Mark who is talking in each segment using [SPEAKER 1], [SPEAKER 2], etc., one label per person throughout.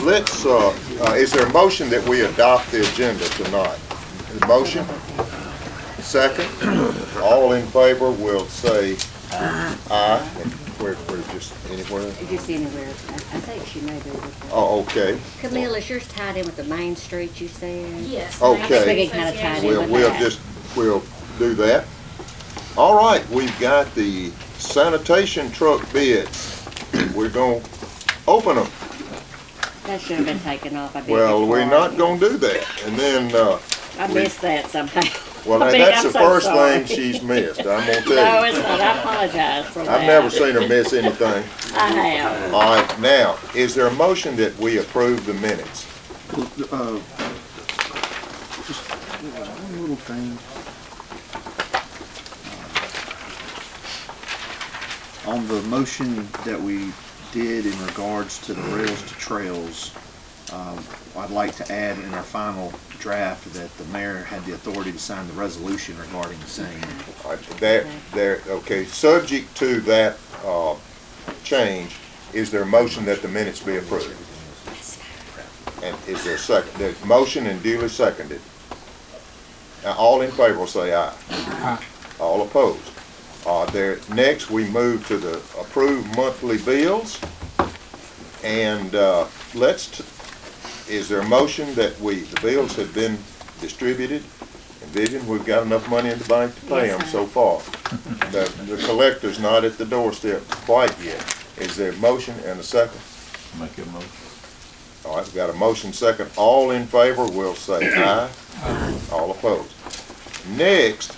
[SPEAKER 1] let's, is there a motion that we adopt the agenda tonight? Motion? Second? All in favor will say aye. And we're just anywhere?
[SPEAKER 2] Just anywhere. I think she may be with that.
[SPEAKER 1] Oh, okay.
[SPEAKER 2] Camille, is yours tied in with the Main Street, you said?
[SPEAKER 3] Yes.
[SPEAKER 1] Okay.
[SPEAKER 2] I think we can kind of tie it in with that.
[SPEAKER 1] We'll do that. All right, we've got the sanitation truck bids. We're gonna open them.
[SPEAKER 2] That should have been taken off. I bet
[SPEAKER 1] Well, we're
[SPEAKER 2] before.
[SPEAKER 1] not gonna do that. And then,
[SPEAKER 2] I missed that somehow.
[SPEAKER 1] well,
[SPEAKER 2] I mean,
[SPEAKER 1] that's
[SPEAKER 2] I'm
[SPEAKER 1] the
[SPEAKER 2] so
[SPEAKER 1] first
[SPEAKER 2] sorry.
[SPEAKER 1] thing she's missed, I'm gonna
[SPEAKER 2] No,
[SPEAKER 1] tell you.
[SPEAKER 2] it's not. I apologize for that.
[SPEAKER 1] I've never seen her miss anything.
[SPEAKER 2] I have.
[SPEAKER 1] All right, now, is there a motion that we approve the minutes?
[SPEAKER 4] Just one little thing. On the motion that we did in regards to the rails to trails, I'd like to add in our final draft that the mayor had the authority to sign the resolution regarding the same.
[SPEAKER 1] All right, okay, subject to that, change, is there a motion that the minutes be approved? And is there a second? There's motion and duly seconded. Now, all in favor will say aye. Aye. All opposed. Next, we move to the approved monthly bills. And is there a motion that the bills have been distributed? Envision, we've got enough money in the bank to pay them so far. The collector's not at the doorstep quite yet. Is there a motion and a second?
[SPEAKER 5] Make a motion.
[SPEAKER 1] All right, we've got a motion second. All in favor will say aye. Aye. All opposed. Next,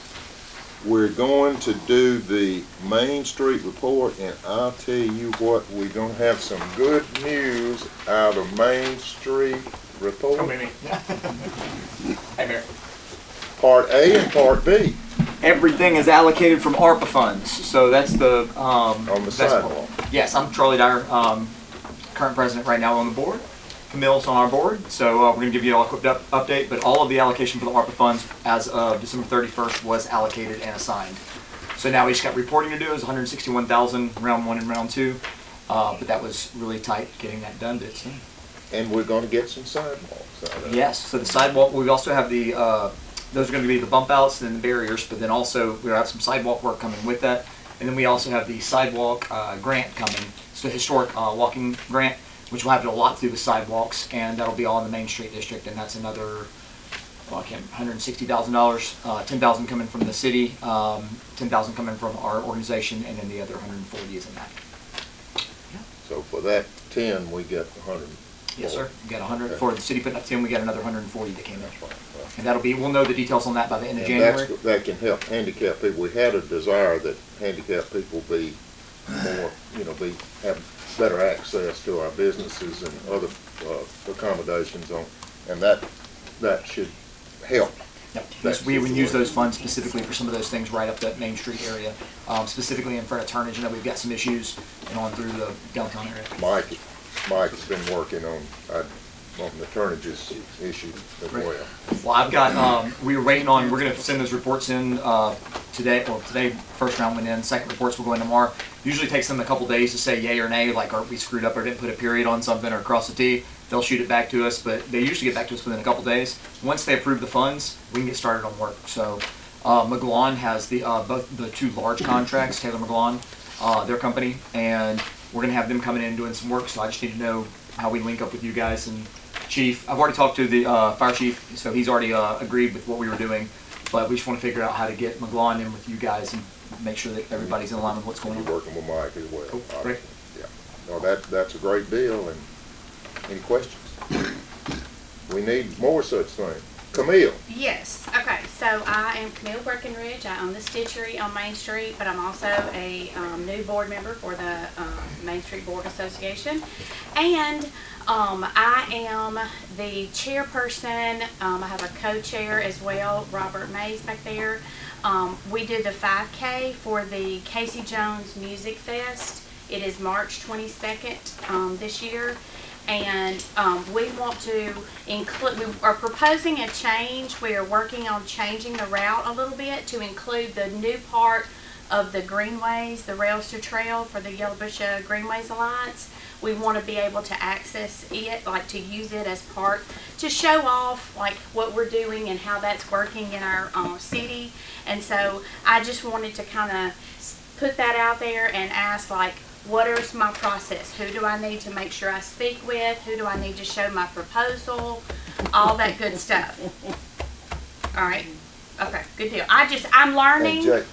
[SPEAKER 1] we're going to do the Main Street report, and I'll tell you what, we're going to have some good news out of Main Street report.
[SPEAKER 6] Come in. Hey, Mayor.
[SPEAKER 1] Part A and Part B
[SPEAKER 6] Everything is allocated from ARPA funds, so that's the
[SPEAKER 1] on the
[SPEAKER 6] that's-
[SPEAKER 1] sidewalk.
[SPEAKER 6] Yes, I'm Charlie Dyer, current president right now on the board. Camille's on our board, so we're going to give you all a quick update. But all of the allocation for the ARPA funds as of December 31st was allocated and assigned. So now we just got reporting to do. It was 161,000 round one and round two, but that was really tight getting that done.
[SPEAKER 1] And we're going to get some sidewalks out of it.
[SPEAKER 6] Yes, so the sidewalk, we also have the, those are going to be the bump outs and the barriers, but then also we have some sidewalk work coming with that. And then we also have the sidewalk grant coming. It's the historic walking grant, which will have a lot to do with sidewalks, and that'll be all in the Main Street District, and that's another, $160,000, $10,000 coming from the city, $10,000 coming from our organization, and then the other 140 is in that.
[SPEAKER 1] So for that 10, we got 100.
[SPEAKER 6] Yes, sir. We got 100
[SPEAKER 1] Okay.
[SPEAKER 6] for the city putting up 10. We got another 140 that came in,
[SPEAKER 1] That's right. Well,
[SPEAKER 6] and that'll be. We'll know the details on that by the end of
[SPEAKER 1] and
[SPEAKER 6] January.
[SPEAKER 1] that can help handicapped people. We had a desire that handicapped people be more, have better access to our businesses and other accommodations and that should help.
[SPEAKER 6] Yep. Yes, we would use those funds specifically for some of those things right up that Main Street area, specifically in front of Turnage. We've got some issues and on through the downtown area.
[SPEAKER 1] Mike has been working on the Turnages issue as
[SPEAKER 6] Right.
[SPEAKER 1] well.
[SPEAKER 6] Well, I've got, we were waiting on, we're going to send those reports in today. Well, today, first round went in, second reports will go in tomorrow. Usually takes them a couple days to say yay or nay, like are we screwed up or didn't put a period on something or cross the T. They'll shoot it back to us, but they usually get back to us within a couple days. Once they approve the funds, we can get started on work. So McGlon has both the two large contracts, Taylor McGlon, their company, and we're going to have them coming in and doing some work. So I just need to know how we link up with you guys and Chief. I've already talked to the fire chief, so he's already agreed with what we were doing. But we just want to figure out how to get McGlon in with you guys and make sure that everybody's in line with what's going
[SPEAKER 1] You're
[SPEAKER 6] on.
[SPEAKER 1] working with Mike as well.
[SPEAKER 6] Cool. Great.
[SPEAKER 1] Yeah. No, that's a great deal. And any questions? We need more such things. Camille.
[SPEAKER 3] Yes. Okay. So I am Camille Breckenridge. I own the Stitchery on Main Street, but I'm also a new board member for the Main Street Board Association, and I am the chairperson. I have a co-chair as well, Robert Mays back there. We do the 5K for the Casey Jones Music Fest. It is March 22nd this year. And we want to include, we are proposing a change. We are working on changing the route a little bit to include the new part of the greenways, the Rails to Trail for the Yellowbush Greenways Alliance. We want to be able to access it, like to use it as part, to show off like what we're doing and how that's working in our city. And so I just wanted to kind of put that out there and ask, like, what is my process? Who do I need to make sure I speak with? Who do I need to show my proposal? All that good stuff. All right. Okay, good deal. I'm learning.
[SPEAKER 1] And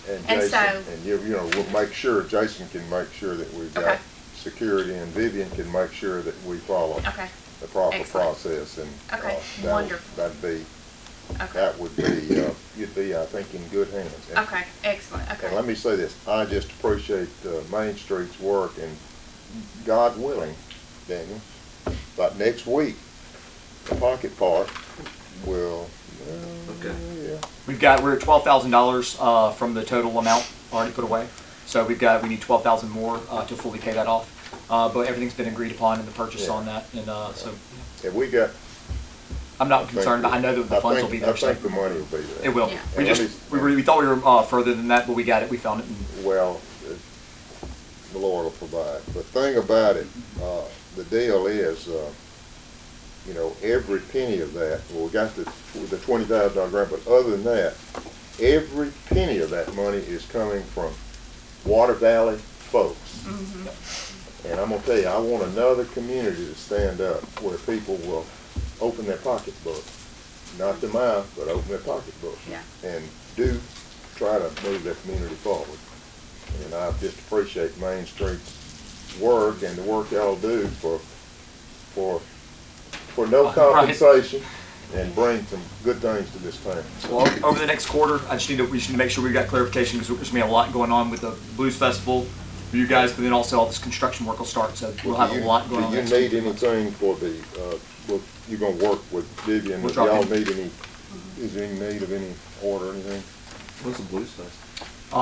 [SPEAKER 3] so-
[SPEAKER 1] Jason, and you know, we'll make sure, Jason can make sure that we've got
[SPEAKER 3] Okay.
[SPEAKER 1] security, and Vivian can make sure that we follow
[SPEAKER 3] Okay,
[SPEAKER 1] the proper
[SPEAKER 3] Excellent.
[SPEAKER 1] process, and
[SPEAKER 3] Okay,
[SPEAKER 1] that'll-
[SPEAKER 3] wonderful.
[SPEAKER 1] okay,
[SPEAKER 3] okay,
[SPEAKER 1] you'd be, I think, in good hands. And-
[SPEAKER 3] okay, excellent,
[SPEAKER 1] And
[SPEAKER 3] okay.
[SPEAKER 1] let me say this, I just appreciate Main Street's work, and God willing, Daniel, but next week, the Pocket Park will,
[SPEAKER 4] Okay.
[SPEAKER 1] yeah.
[SPEAKER 6] We're at $12,000 from the total amount already put away. So we need 12,000 more to fully pay that off. But everything's been agreed upon in the purchase
[SPEAKER 1] Yeah.
[SPEAKER 6] on that, and so
[SPEAKER 1] Have we got?
[SPEAKER 6] I'm not concerned. I know that the funds will be there.
[SPEAKER 1] I think the money will be there.
[SPEAKER 6] It will.
[SPEAKER 3] Yeah.
[SPEAKER 6] We
[SPEAKER 1] And
[SPEAKER 6] just
[SPEAKER 1] let me-
[SPEAKER 6] we thought we were further than that, but we got it. We found it. And
[SPEAKER 1] Well, the Lord will provide. The thing about it, the deal is, you know, every penny of that, well, we got the $20,000 grant, but other than that, every penny of that money is coming from Water Valley folks. And I'm gonna tell you, I want another community to stand up where people will open their pocketbook, not their mouth, but open their pocketbook.
[SPEAKER 3] Yeah.
[SPEAKER 1] And do try to move their community forward. And I just appreciate Main Street's work and the work y'all do for no
[SPEAKER 6] Right.
[SPEAKER 1] compensation and bring some good things to this town. So,
[SPEAKER 6] well, over the next quarter, we just need to make sure we've got clarification because there's gonna be a lot going on with the Blues Festival for you guys, but then also all this construction work will start. So we'll have a lot going on.
[SPEAKER 1] Do you
[SPEAKER 6] next
[SPEAKER 1] need
[SPEAKER 6] week.
[SPEAKER 1] anything for the, well, you're gonna work with Vivian,
[SPEAKER 6] We'll
[SPEAKER 1] if
[SPEAKER 6] drop
[SPEAKER 1] y'all
[SPEAKER 6] in.
[SPEAKER 1] need any, is there any need of any order or anything?
[SPEAKER 4] What's the Blues Fest?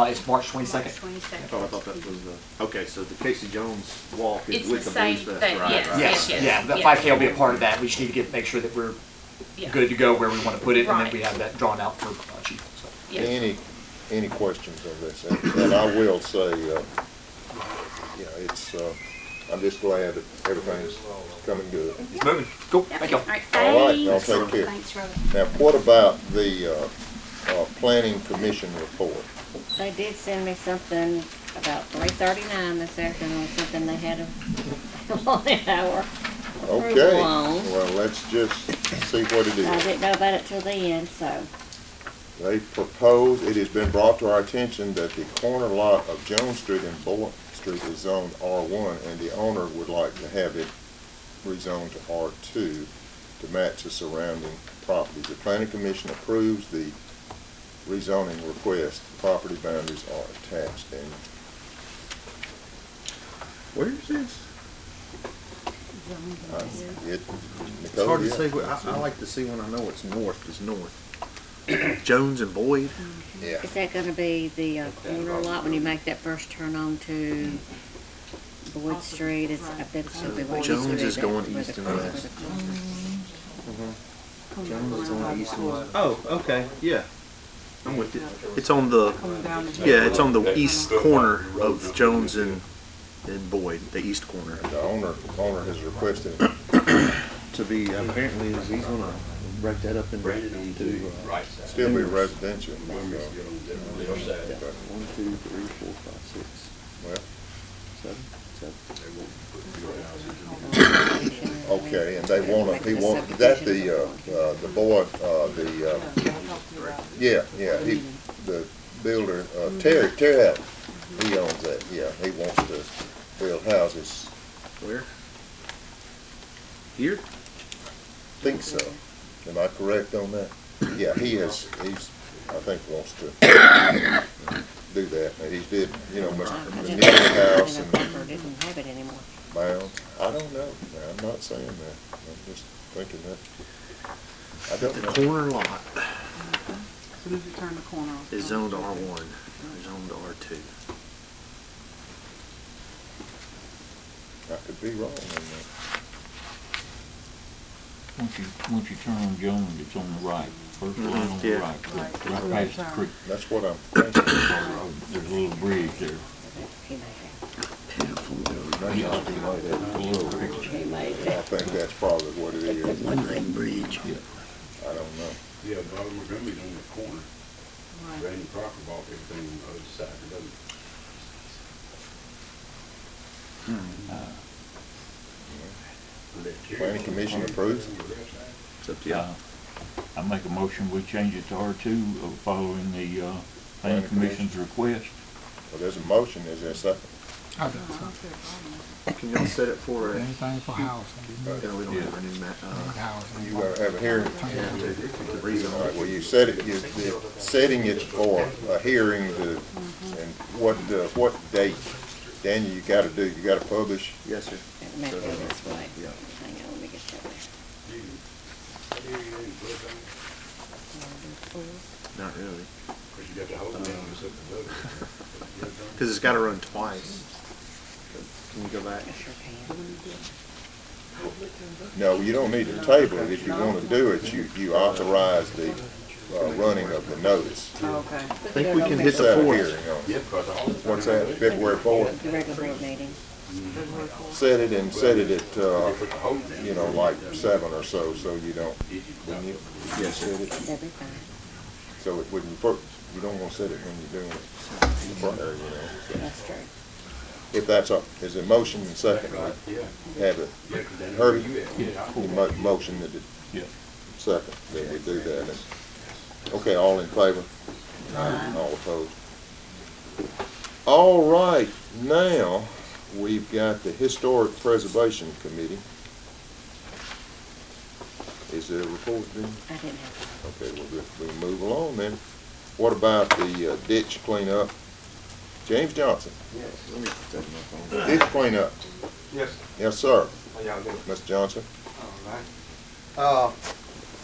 [SPEAKER 6] It's March 22nd.
[SPEAKER 4] Oh, I
[SPEAKER 3] 22nd.
[SPEAKER 4] thought that was the, okay, so the Casey Jones walk is
[SPEAKER 3] It's
[SPEAKER 4] with
[SPEAKER 3] the
[SPEAKER 4] the Blues
[SPEAKER 3] same
[SPEAKER 4] Fest,
[SPEAKER 3] thing,
[SPEAKER 4] right?
[SPEAKER 3] yes.
[SPEAKER 4] right.
[SPEAKER 6] Yes,
[SPEAKER 3] yes,
[SPEAKER 6] yeah, that
[SPEAKER 3] yes.
[SPEAKER 6] 5K will be a part of that. We just need to make sure that we're
[SPEAKER 3] Yeah.
[SPEAKER 6] good to go where we want to put it, and then
[SPEAKER 3] Right.
[SPEAKER 6] we have that drawn out for Chief. So.
[SPEAKER 3] Yeah.
[SPEAKER 1] Any questions on this? And I will say, you know, it's, I'm just glad that everything's coming good.
[SPEAKER 6] It's moving. Cool.
[SPEAKER 3] Yep.
[SPEAKER 6] Thank you.
[SPEAKER 3] All right,
[SPEAKER 1] All right, y'all
[SPEAKER 3] thanks.
[SPEAKER 1] take care.
[SPEAKER 3] Thanks, Robert.
[SPEAKER 1] Now, what about the, planning commission report?
[SPEAKER 2] They did send me something about 3:39 this afternoon, something they had on the hour.
[SPEAKER 1] Okay,
[SPEAKER 2] Approval on.
[SPEAKER 1] well, let's just see what it
[SPEAKER 2] I
[SPEAKER 1] is.
[SPEAKER 2] didn't know about it till the end, so.
[SPEAKER 1] They propose, it has been brought to our attention that the corner lot of Jones Street and Bullock Street is zoned R1, and the owner would like to have it rezoned to R2 to match the surrounding properties. The planning commission approves the rezoning request. Property boundaries are attached, and
[SPEAKER 4] Where is this?
[SPEAKER 1] it.
[SPEAKER 4] It's hard to say, I like to see when I know it's north, is north. Jones and Boyd?
[SPEAKER 1] Yeah.
[SPEAKER 2] Is that gonna be the corner lot when you make that first turn on to Boyd Street? I bet it's gonna be what
[SPEAKER 4] Jones
[SPEAKER 2] used to be
[SPEAKER 4] is
[SPEAKER 2] there,
[SPEAKER 4] going
[SPEAKER 2] where
[SPEAKER 4] east
[SPEAKER 2] the
[SPEAKER 4] and
[SPEAKER 2] corner-
[SPEAKER 4] west.
[SPEAKER 2] where the
[SPEAKER 4] Jones is on the east and west. Oh, okay, yeah. I'm with you. It's on the, yeah, it's on the east corner of Jones and Boyd, the east corner.
[SPEAKER 1] The owner has requested
[SPEAKER 4] To be, apparently, he's gonna break that up into two.
[SPEAKER 1] still be residential. So,
[SPEAKER 4] 1, 2, 3, 4, 5, 6,
[SPEAKER 1] well,
[SPEAKER 4] 7, 7.
[SPEAKER 1] okay, and they want to, he wants, that the boy, yeah, the builder, Terry Allen, he owns that, yeah, he wants to build houses,
[SPEAKER 4] Where? Here?
[SPEAKER 1] think so. Am I correct on that? Yeah, he's, I think wants to do that, and he did, you know, Mr.
[SPEAKER 2] I
[SPEAKER 1] Manila
[SPEAKER 2] didn't-
[SPEAKER 1] House
[SPEAKER 2] I
[SPEAKER 1] and
[SPEAKER 2] didn't have it anymore.
[SPEAKER 1] Bounds, I don't know, I'm not saying that, I'm just thinking that, I
[SPEAKER 4] The
[SPEAKER 1] don't know.
[SPEAKER 4] corner lot
[SPEAKER 5] As soon as you turn the corner off.
[SPEAKER 4] is zoned R1, zoned R2.
[SPEAKER 1] I could be wrong on that.
[SPEAKER 7] Once you turn on Jones, it's on the right. first line on the
[SPEAKER 4] Yeah.
[SPEAKER 7] right, right past the creek.
[SPEAKER 1] That's what I'm thinking.
[SPEAKER 7] There's a little bridge there.
[SPEAKER 2] He made
[SPEAKER 1] Maybe I'll be like that.
[SPEAKER 7] A little creek.
[SPEAKER 2] that. He made
[SPEAKER 1] I
[SPEAKER 2] that.
[SPEAKER 1] think that's probably what it is.
[SPEAKER 2] One lane bridge.
[SPEAKER 1] I don't know.
[SPEAKER 8] Yeah, Bobby Montgomery's on the corner.
[SPEAKER 5] Right.
[SPEAKER 8] Randy Crocker bought everything on the other side of the road.
[SPEAKER 1] Planning commission approves?
[SPEAKER 4] It's up to you.
[SPEAKER 7] I make a motion, we change it to R2, following the, planning commission's request.
[SPEAKER 1] Well, there's a motion, is there a second?
[SPEAKER 4] Can y'all set it for,
[SPEAKER 9] Anything for housing,
[SPEAKER 4] yeah, we don't have a new map,
[SPEAKER 9] housing.
[SPEAKER 1] You have a hearing?
[SPEAKER 4] to reason.
[SPEAKER 1] All right, well, you said it, you're setting it for a hearing to, and what date? Daniel, you gotta publish.
[SPEAKER 4] Yes, sir.
[SPEAKER 2] That may go this way.
[SPEAKER 4] Yeah.
[SPEAKER 2] Hang on, let me get that there.
[SPEAKER 4] Not really.
[SPEAKER 8] Cause you got the whole thing, it's up the road.
[SPEAKER 4] Cause it's gotta run twice. Can you go back?
[SPEAKER 2] I sure can.
[SPEAKER 1] No, you don't need to table it. If you wanna do it, you authorize the, running of the notice.
[SPEAKER 5] Okay.
[SPEAKER 4] I think we can hit the
[SPEAKER 1] Set a
[SPEAKER 4] 4th.
[SPEAKER 1] hearing on it.
[SPEAKER 8] Yeah, because all the.
[SPEAKER 1] What's that, February 4th?
[SPEAKER 2] The regular board meeting.
[SPEAKER 1] Set it and set it at, you know, like 7 or so you don't, when you
[SPEAKER 4] Yes, sir.
[SPEAKER 1] set it,
[SPEAKER 2] That'd be fine.
[SPEAKER 1] so it wouldn't, you don't wanna set it when you're doing it prior, you know. so.
[SPEAKER 2] That's true.
[SPEAKER 1] If that's up, is it motion and second, right?
[SPEAKER 8] Yeah.
[SPEAKER 1] Have it,
[SPEAKER 8] Yeah, 'cause then
[SPEAKER 1] Herbie?
[SPEAKER 8] yeah.
[SPEAKER 1] you motion that it,
[SPEAKER 7] Yeah.
[SPEAKER 1] second, then we do that. And- Okay, all in favor? All opposed? All right, now, we've got the Historic Preservation Committee. Is there a report then?
[SPEAKER 2] I didn't have
[SPEAKER 1] Okay, we'll move along then. What about the ditch cleanup? James Johnson,
[SPEAKER 4] Yes, let me take my phone.
[SPEAKER 1] ditch cleanup.
[SPEAKER 10] Yes,
[SPEAKER 1] Yes, sir.
[SPEAKER 10] how y'all doing?
[SPEAKER 1] Mr. Johnson?
[SPEAKER 10] All right.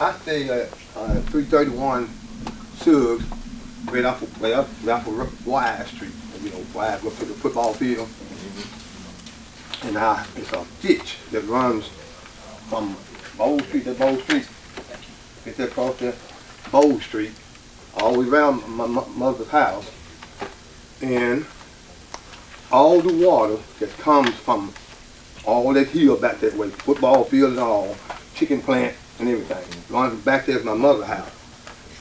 [SPEAKER 10] I stay at 331 Suggs, right off of Wise Street. You know, Wise, up to the football field. And it's a ditch that runs from Bowl Street to Bowl Street. It's across the Bowl Street, all the way around my mother's house. And all the water that comes from all that hill back that way, football field and all, chicken plant and everything, runs back there to my mother's house.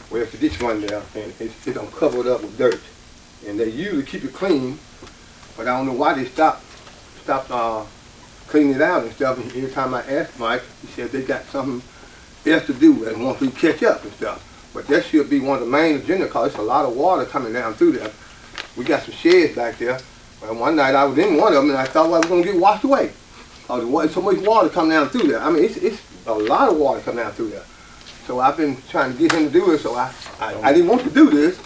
[SPEAKER 10] Well, if the ditch run there, and it's gonna cover it up with dirt. And they usually keep it clean, but I don't know why they stopped cleaning it out and stuff. And every time I asked Mike, he said they got something else to do and want to catch up and stuff. But that should be one of the main agenda, cause it's a lot of water coming down through there. We got some sheds back there. And one night I was in one of them and I thought I was gonna get washed away. Cause so much water coming down through there. I mean, it's a lot of water coming down through there. So I've been trying to get him to do it. So I didn't want to do this.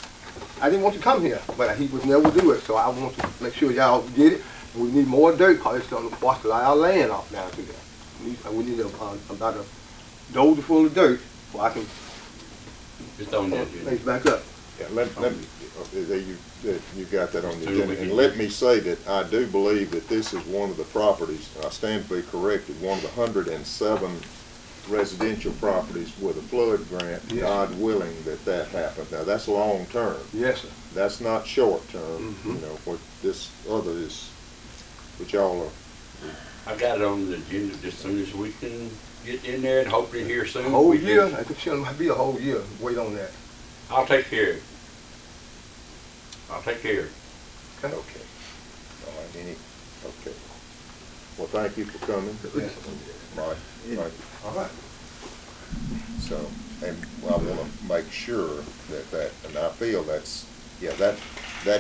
[SPEAKER 10] I didn't want to come here, but he would never do it. So I want to make sure y'all get it. We need more dirt, cause it's gonna wash a lot of our land off down through there. We need about a dozer full of dirt so I can
[SPEAKER 8] It's on that.
[SPEAKER 10] place back up.
[SPEAKER 1] Yeah, let me, you got that on the
[SPEAKER 8] So
[SPEAKER 1] agenda,
[SPEAKER 8] we can-
[SPEAKER 1] and let me say that I do believe that this is one of the properties, and I stand to be corrected, one of the 107 residential properties with a flood grant,
[SPEAKER 10] Yes.
[SPEAKER 1] God willing that happened. Now, that's long term,
[SPEAKER 10] Yes, sir.
[SPEAKER 1] that's not short term, you
[SPEAKER 10] Mhm.
[SPEAKER 1] know, what this other is, which y'all are,
[SPEAKER 8] I got it on the agenda just as soon as we can get in there and hopefully here soon.
[SPEAKER 10] A whole
[SPEAKER 8] we
[SPEAKER 10] year,
[SPEAKER 8] can-
[SPEAKER 10] I think it be a whole year, wait on that.
[SPEAKER 8] I'll take care of it. I'll take care of it.
[SPEAKER 1] okay. All right, okay. Well, thank you for coming. Mike, thank you.
[SPEAKER 10] All right.
[SPEAKER 1] So, and I want to make sure that, and I feel that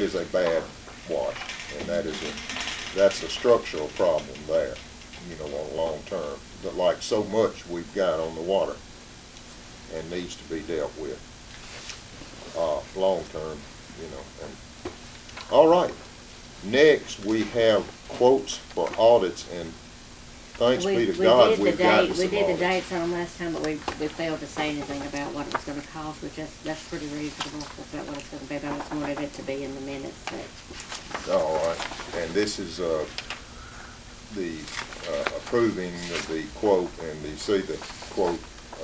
[SPEAKER 1] is a bad wash, and that's a structural problem there, you know, on long term, but like so much we've got on the water and needs to be dealt with, long term, you know, and, all right. Next, we have quotes for audits, and thanks be to God, we've gotten some
[SPEAKER 2] We did the
[SPEAKER 1] audits.
[SPEAKER 2] dates on last time, but we failed to say anything about what it was gonna cost, which that's pretty reasonable, about what it's gonna be, but I just wanted it to be in the minutes that,
[SPEAKER 1] All right, and this is, the approving of the quote, and you see the quote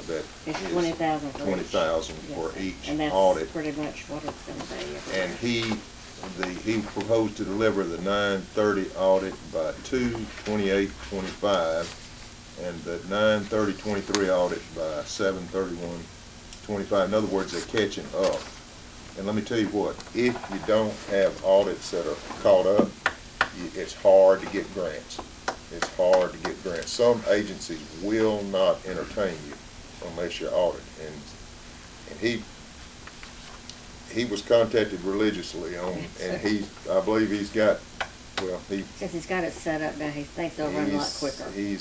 [SPEAKER 1] that
[SPEAKER 2] It's
[SPEAKER 1] is
[SPEAKER 2] 20,000 for each.
[SPEAKER 1] 20,000 for
[SPEAKER 2] Yes,
[SPEAKER 1] each
[SPEAKER 2] and that's
[SPEAKER 1] audit.
[SPEAKER 2] pretty much what it's gonna be.
[SPEAKER 1] And he proposed to deliver the 9/30 audit by 2/28/25, and the 9/30/23 audit by 7/31/25. In other words, they're catching up. And let me tell you what, if you don't have audits that are caught up, it's hard to get grants. It's hard to get grants. Some agencies will not entertain you unless you're audited. And he was contacted religiously on, and I believe he's got, well,
[SPEAKER 2] Since he's got it set up now, he thinks they'll run a lot quicker.
[SPEAKER 1] and he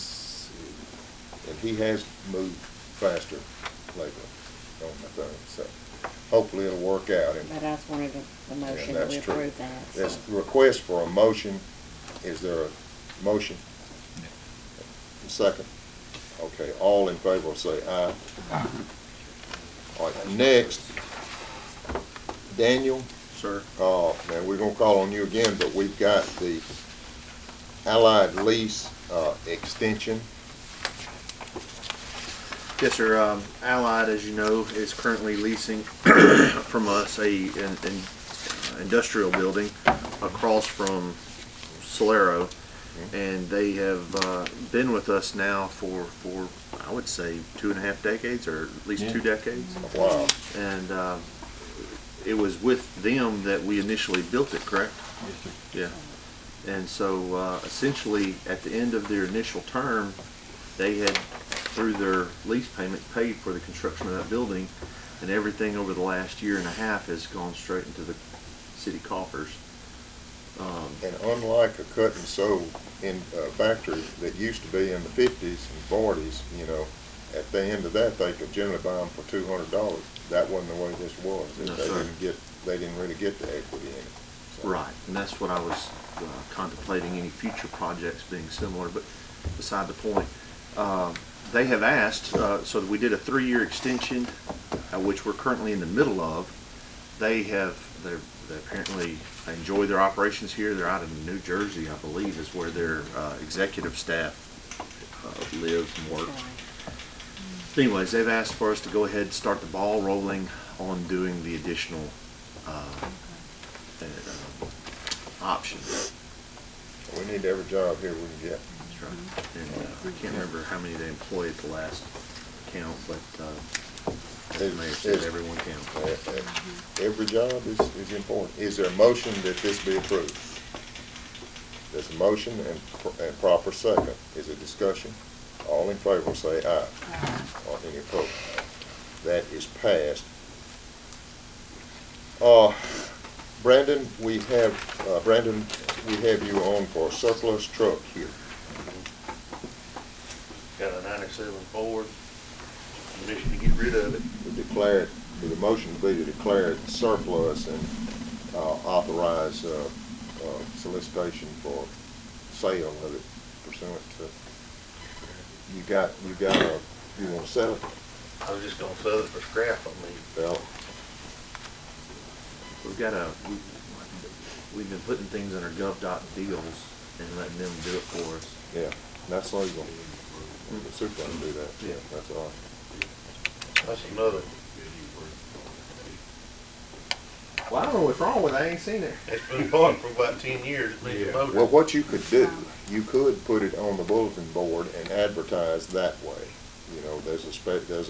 [SPEAKER 1] has moved faster lately on the thing, so hopefully it'll work out. And
[SPEAKER 2] But I just wanted the motion that we
[SPEAKER 1] that's true.
[SPEAKER 2] approve that. so.
[SPEAKER 1] there's a request for a motion. Is there a motion? Second? Okay, all in favor will say aye.
[SPEAKER 7] Aye.
[SPEAKER 1] All right, next, Daniel,
[SPEAKER 4] Sir?
[SPEAKER 1] now we're gonna call on you again, but we've got the Allied lease, extension.
[SPEAKER 4] Yes, sir. Allied, as you know, is currently leasing from us an industrial building across from Solero. And they have been with us now for I would say 2.5 decades, or at least 2 decades.
[SPEAKER 1] Wow.
[SPEAKER 4] And it was with them that we initially built it, correct?
[SPEAKER 7] Yes, sir.
[SPEAKER 4] Yeah. And so essentially, at the end of their initial term, they had, through their lease payments, paid for the construction of that building, and everything over the last 1.5 years has gone straight into the city coffers.
[SPEAKER 1] And unlike a cut and sew in factory that used to be in the 50s and 40s, you know, at the end of that, they could generally buy them for $200. That wasn't the way this was.
[SPEAKER 4] No,
[SPEAKER 1] They
[SPEAKER 4] sir.
[SPEAKER 1] didn't really get the equity in it. So-
[SPEAKER 4] Right, and that's what I was contemplating, any future projects being similar, but beside the point. They have asked, so that we did a 3-year extension, which we're currently in the middle of. They apparently enjoy their operations here. They're out in New Jersey, I believe, is where their executive staff lives and works. Anyways, they've asked for us to go ahead and start the ball rolling on doing the additional option.
[SPEAKER 1] We need every job here we can get.
[SPEAKER 4] That's right. And I can't remember how many they employ at the last count, but the mayor said everyone counts.
[SPEAKER 1] Every job is important. Is there a motion that this be approved? There's a motion and proper second. Is it discussion? All in favor say aye. Or any opposed? That is passed. Brandon, we have you on for a surplus truck here.
[SPEAKER 9] Got a 97 Ford, permission to get rid of it.
[SPEAKER 1] We declare it, the motion would be to declare it surplus and authorize solicitation for sale of it pursuant to, you want to sell it?
[SPEAKER 9] I was just gonna sell it for scrap,
[SPEAKER 1] Well,
[SPEAKER 4] We've been putting things under gov.deals and letting them do it for us.
[SPEAKER 1] yeah, that's legal. The supervisor can do that, yeah, that's all right.
[SPEAKER 9] that's another,
[SPEAKER 4] Well, I don't know what's wrong with it. I ain't seen it.
[SPEAKER 9] it's been going for about 10 years, it needs a motor.
[SPEAKER 1] Well, what you could do, you could put it on the bulletin board and advertise that way. You know, there's a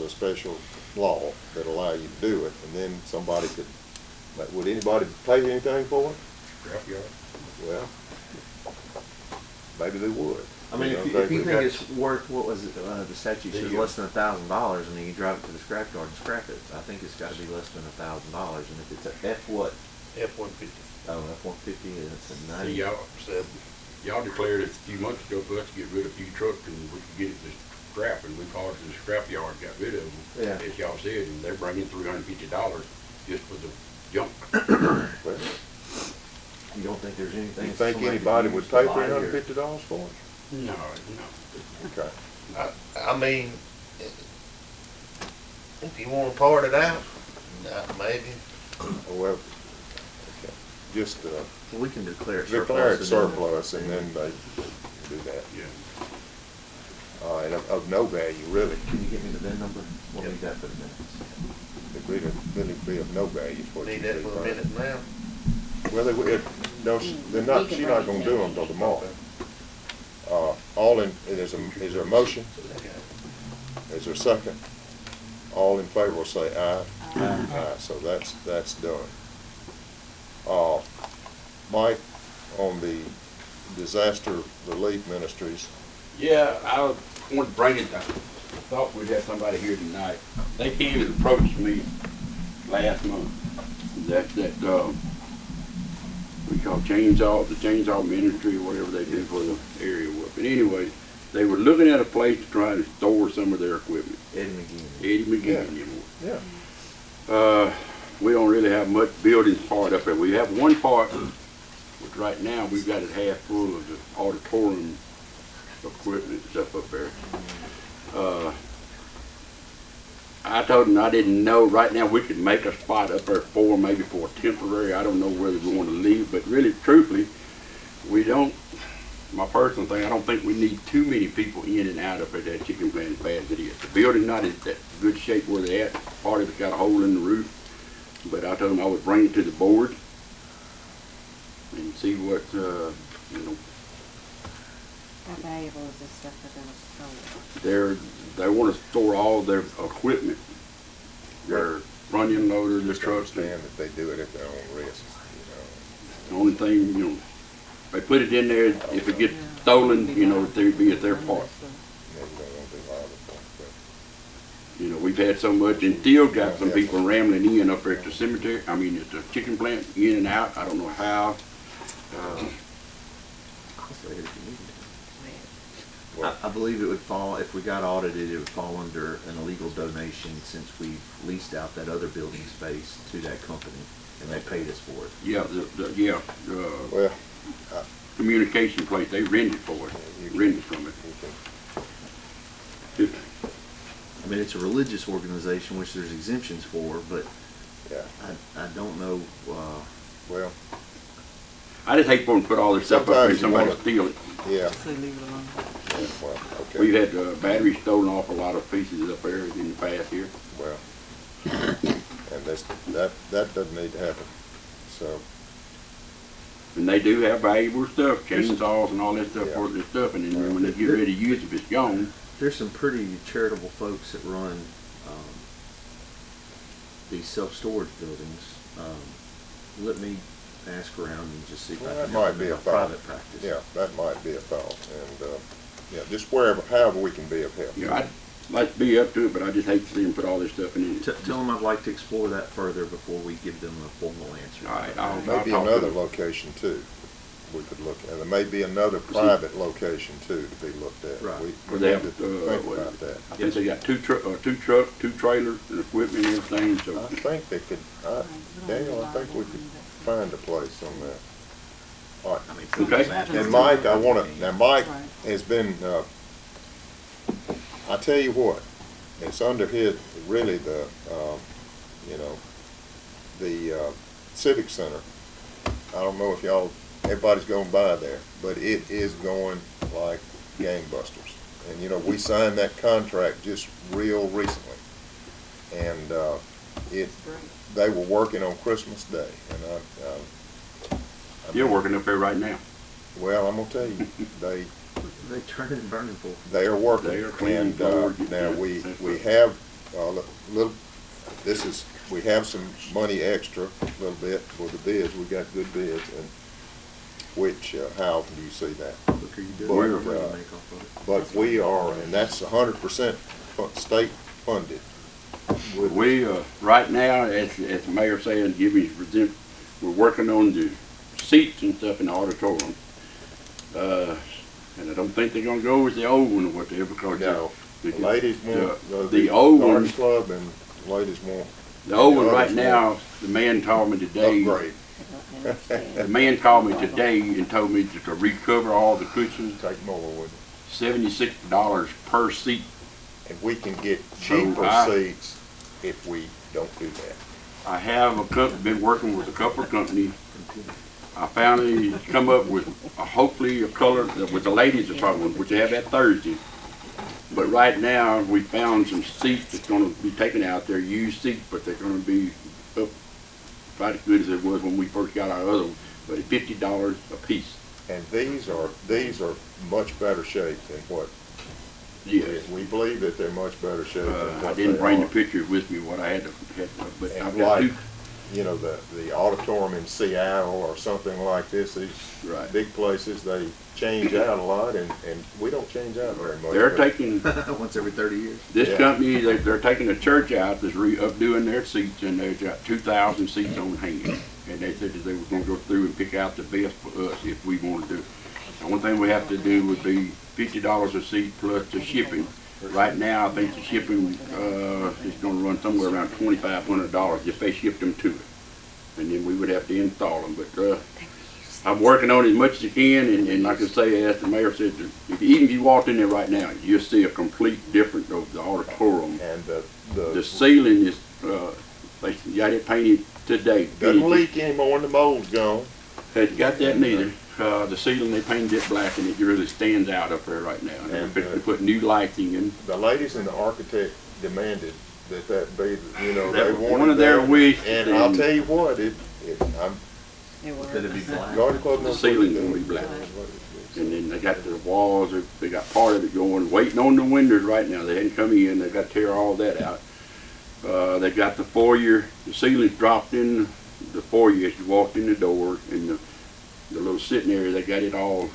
[SPEAKER 1] special law that allow you to do it, and then somebody could, like, would anybody pay anything for it?
[SPEAKER 8] Scrapyard.
[SPEAKER 1] Well, maybe they would.
[SPEAKER 4] I mean,
[SPEAKER 1] You know,
[SPEAKER 4] if you
[SPEAKER 1] they-
[SPEAKER 4] think it's worth, what was it, the statute says less than $1,000, and then you drive it to the scrapyard and scrap it, I think it's gotta be less than $1,000, and if it's a F what?
[SPEAKER 9] F-150.
[SPEAKER 4] Oh, F-150, and it's a
[SPEAKER 8] See,
[SPEAKER 4] 90.
[SPEAKER 8] y'all declared it a few months ago for us to get rid of a few trucks and we could get it to scrap, and we called to the scrapyard, got rid of them.
[SPEAKER 4] Yeah.
[SPEAKER 8] As y'all said, and they're bringing $350 just for the junk.
[SPEAKER 1] Well,
[SPEAKER 4] You don't think there's anything?
[SPEAKER 1] you think
[SPEAKER 4] somebody could
[SPEAKER 1] anybody
[SPEAKER 4] use
[SPEAKER 1] would
[SPEAKER 4] to
[SPEAKER 1] pay
[SPEAKER 4] buy here?
[SPEAKER 1] $350 for it?
[SPEAKER 8] No.
[SPEAKER 1] Okay.
[SPEAKER 9] I mean, if you wanna part it out, maybe.
[SPEAKER 1] Well, okay. Just,
[SPEAKER 4] Well, we can declare it
[SPEAKER 1] declare it
[SPEAKER 4] surplus.
[SPEAKER 1] surplus, and then they do that.
[SPEAKER 8] Yeah.
[SPEAKER 1] and of no value, really.
[SPEAKER 4] Can you give me the VIN number? We'll need that for the minutes.
[SPEAKER 1] It'd really be of no value is what you
[SPEAKER 9] Need that
[SPEAKER 1] see,
[SPEAKER 9] for a
[SPEAKER 1] right?
[SPEAKER 9] minute now?
[SPEAKER 1] Well, they're not, she's not gonna do them till tomorrow. Is there a motion? Is there a second? All in favor will say aye. Aye, so that's done. Mike, on the disaster relief ministries,
[SPEAKER 8] Yeah, I wanted to bring it, I thought we'd have somebody here tonight. They came and approached me last month, we call the chainsaw ministry or whatever they do for the area. But anyway, they were looking at a place to try to store some of their equipment.
[SPEAKER 4] Eddie McGee.
[SPEAKER 8] Eddie McGee
[SPEAKER 1] Yeah.
[SPEAKER 8] anymore.
[SPEAKER 1] yeah,
[SPEAKER 8] We don't really have much buildings part up there. We have one part, which right now we've got it half full of the auditorium equipment and stuff up there. I told them I didn't know, right now we could make a spot up there maybe for a temporary. I don't know whether we want to leave, but really, truthfully, we don't, my personal thing, I don't think we need too many people in and out of that chicken plant as bad as it is. The building's not in that good shape where they're at. Part of it's got a hole in the roof. But I told them I would bring it to the board and see what,
[SPEAKER 2] How valuable is this stuff they're gonna store?
[SPEAKER 8] they want to store all their equipment, their front end loader, their
[SPEAKER 1] just
[SPEAKER 8] trucks.
[SPEAKER 1] understand that they do it at their own risk,
[SPEAKER 8] The only thing, they put it in there, if it gets stolen, there'd be at their part.
[SPEAKER 1] you know, you don't want to be liable for it,
[SPEAKER 8] We've had so much, and still got some people rambling in up there at the cemetery, at the chicken plant, in and out, I don't know how.
[SPEAKER 4] I believe it would fall, if we got audited, it would fall under an illegal donation since we've leased out that other building space to that company and they paid us for it.
[SPEAKER 8] Yeah,
[SPEAKER 1] Well,
[SPEAKER 8] communication place, they rented for it, rented from it.
[SPEAKER 1] you can,
[SPEAKER 4] I mean, it's a religious organization, which there's exemptions for, but
[SPEAKER 1] yeah,
[SPEAKER 4] I don't know,
[SPEAKER 1] well,
[SPEAKER 8] I just hate for them to put all this stuff up there and
[SPEAKER 1] Sometimes
[SPEAKER 8] somebody
[SPEAKER 1] you
[SPEAKER 8] steal it.
[SPEAKER 1] yeah,
[SPEAKER 5] Say leave it alone.
[SPEAKER 1] yeah, well, okay.
[SPEAKER 8] We've had batteries stolen off a lot of pieces up there in the past here.
[SPEAKER 1] Well, and that doesn't need to happen, so,
[SPEAKER 8] And they do have valuable stuff, chainsaws and all that stuff
[SPEAKER 1] Yeah.
[SPEAKER 8] for their stuff, and then when they get ready to use it, if it's gone.
[SPEAKER 4] there's some pretty charitable folks that run these self-storage buildings. Let me ask around and just see if I
[SPEAKER 1] well,
[SPEAKER 4] can
[SPEAKER 1] that
[SPEAKER 4] help
[SPEAKER 1] might
[SPEAKER 4] them
[SPEAKER 1] be
[SPEAKER 4] in
[SPEAKER 1] a
[SPEAKER 4] our
[SPEAKER 1] thought.
[SPEAKER 4] private practice.
[SPEAKER 1] Yeah, that might be a thought, and, yeah, just however we can be of help.
[SPEAKER 8] I'd like to be up to it, but I just hate to see them put all this stuff in it.
[SPEAKER 4] Tell them I'd like to explore that further before we give them a formal answer.
[SPEAKER 8] All right, I'll
[SPEAKER 1] Maybe
[SPEAKER 8] talk to
[SPEAKER 1] another
[SPEAKER 8] them.
[SPEAKER 1] location too, we could look at, there may be another private location too to be looked at.
[SPEAKER 4] Right.
[SPEAKER 1] We
[SPEAKER 8] Where they
[SPEAKER 1] need
[SPEAKER 8] have,
[SPEAKER 1] to think about that.
[SPEAKER 8] I think they got two trucks, two trailers, and equipment and everything, so.
[SPEAKER 1] I think they could, Daniel, I think we could find a place on that. All right.
[SPEAKER 4] I mean,
[SPEAKER 8] Okay.
[SPEAKER 1] And Mike, Mike has been, I tell you what, it's under his, really the Civic Center. I don't know if everybody's going by there, but it is going like gangbusters. And, we signed that contract just real recently. And, they were working on Christmas Day, and
[SPEAKER 8] You're working up there right now.
[SPEAKER 1] well, I'm gonna tell you, they
[SPEAKER 4] turn it and burn it for.
[SPEAKER 1] They are working.
[SPEAKER 8] They are cleaning
[SPEAKER 1] And,
[SPEAKER 8] forward.
[SPEAKER 1] now we have we have some money extra, a little bit for the bids. We got good bids, and how do you see that?
[SPEAKER 4] Look, are you doing?
[SPEAKER 1] But,
[SPEAKER 4] What do you make off of it?
[SPEAKER 1] But we are, and that's 100% state funded.
[SPEAKER 8] We, right now, as the mayor said, we're working on the seats and stuff in the auditorium. And I don't think they're gonna go with the old one or whatever, because
[SPEAKER 1] No, the ladies want,
[SPEAKER 8] the old one,
[SPEAKER 1] Garden Club and ladies want
[SPEAKER 8] the old one
[SPEAKER 1] the
[SPEAKER 8] right
[SPEAKER 1] others
[SPEAKER 8] now, the man called me today.
[SPEAKER 1] upgrade.
[SPEAKER 8] The man called me today and told me to recover all the cushions,
[SPEAKER 1] Take more, wouldn't
[SPEAKER 8] $76 per seat.
[SPEAKER 1] it? And we can get
[SPEAKER 8] So
[SPEAKER 1] cheaper seats if we don't do that.
[SPEAKER 8] I have been working with a couple of companies. I finally come up with hopefully a color with the ladies' department, which they have that Thursday. But right now, we found some seats that's gonna be taken out. They're used seats, but they're gonna be up about as good as it was when we first got our other one, but at $50 a piece.
[SPEAKER 1] And these are much better shape than what,
[SPEAKER 8] Yes.
[SPEAKER 1] we believe that they're much better shape than what
[SPEAKER 8] I didn't
[SPEAKER 1] they
[SPEAKER 8] bring the
[SPEAKER 1] are.
[SPEAKER 8] picture with me, what I had to, but I've
[SPEAKER 1] And
[SPEAKER 8] got
[SPEAKER 1] like,
[SPEAKER 8] two.
[SPEAKER 1] you know, the auditorium in Seattle or something like this, these
[SPEAKER 8] Right.
[SPEAKER 1] big places, they change out a lot, and we don't change out very much.
[SPEAKER 8] They're
[SPEAKER 1] but-
[SPEAKER 8] taking,
[SPEAKER 4] Once every 30 years.
[SPEAKER 8] this
[SPEAKER 1] Yeah.
[SPEAKER 8] company, they're taking a church out that's updoing their seats, and they've got 2,000 seats on hand. And they said that they were gonna go through and pick out the best for us if we wanna do it. The only thing we have to do would be $50 a seat plus the shipping. Right now, I think the shipping, is gonna run somewhere around $2,500 if they shipped them to us. And then we would have to install them, but, I'm working on it as much as I can, and like I say, as the mayor said, even if you walked in there right now, you'll see a complete difference of the auditorium.
[SPEAKER 1] And
[SPEAKER 8] The ceiling is, they got it painted today.
[SPEAKER 1] doesn't leak anymore and the mold's gone.
[SPEAKER 8] Hadn't got that neither. The ceiling, they painted it black, and it really stands out up there right now. And
[SPEAKER 1] And,
[SPEAKER 8] they put new lighting in.
[SPEAKER 1] The ladies and the architect demanded that be, you know,
[SPEAKER 8] That
[SPEAKER 1] they
[SPEAKER 8] was
[SPEAKER 1] wanted
[SPEAKER 8] one of their
[SPEAKER 1] that.
[SPEAKER 8] wishes,
[SPEAKER 1] And I'll
[SPEAKER 8] and-
[SPEAKER 1] tell you what, I'm,
[SPEAKER 2] It was.
[SPEAKER 4] Could it be black?
[SPEAKER 1] Garden Club
[SPEAKER 8] The
[SPEAKER 1] knows what
[SPEAKER 8] ceiling's
[SPEAKER 1] to do.
[SPEAKER 8] gonna be black. And then they got the walls, they got part of it going, waiting on the windows right now. They hadn't come in, they got to tear all that out. They got the foyer, the ceiling's dropped in the foyer as you walked in the door, and the little sitting area, they got it all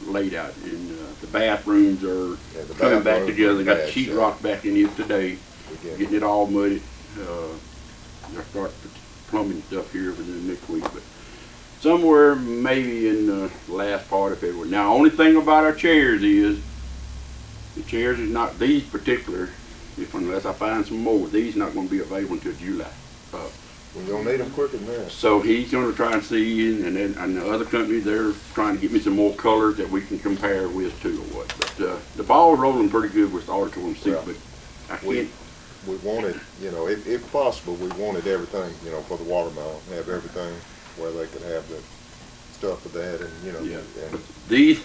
[SPEAKER 8] laid out. And the bathrooms are
[SPEAKER 1] Yeah, the
[SPEAKER 8] coming back
[SPEAKER 1] bathrooms
[SPEAKER 8] together.
[SPEAKER 1] are
[SPEAKER 8] They got the
[SPEAKER 1] bad
[SPEAKER 8] sheet
[SPEAKER 1] shape.
[SPEAKER 8] rock back in it today,
[SPEAKER 1] Again,
[SPEAKER 8] getting it all muddy. They'll start the plumbing stuff here within the next week, but somewhere maybe in the last part of February. Now, only thing about our chairs is, the chairs is not, these particular, unless I find some more, these not gonna be available until July.
[SPEAKER 1] We're gonna need them quicker than that.
[SPEAKER 8] So he's gonna try and see, and then, and the other company, they're trying to get me some more colors that we can compare with too or what. But, the ball's rolling pretty good with the auditorium seat,
[SPEAKER 1] Yeah.
[SPEAKER 8] but I
[SPEAKER 1] We,
[SPEAKER 8] can't,
[SPEAKER 1] we wanted, you know, if possible, we wanted everything, you know, for the watermelon, have everything where they could have the stuff for that and, you know.
[SPEAKER 8] yeah.
[SPEAKER 1] and-
[SPEAKER 8] But these,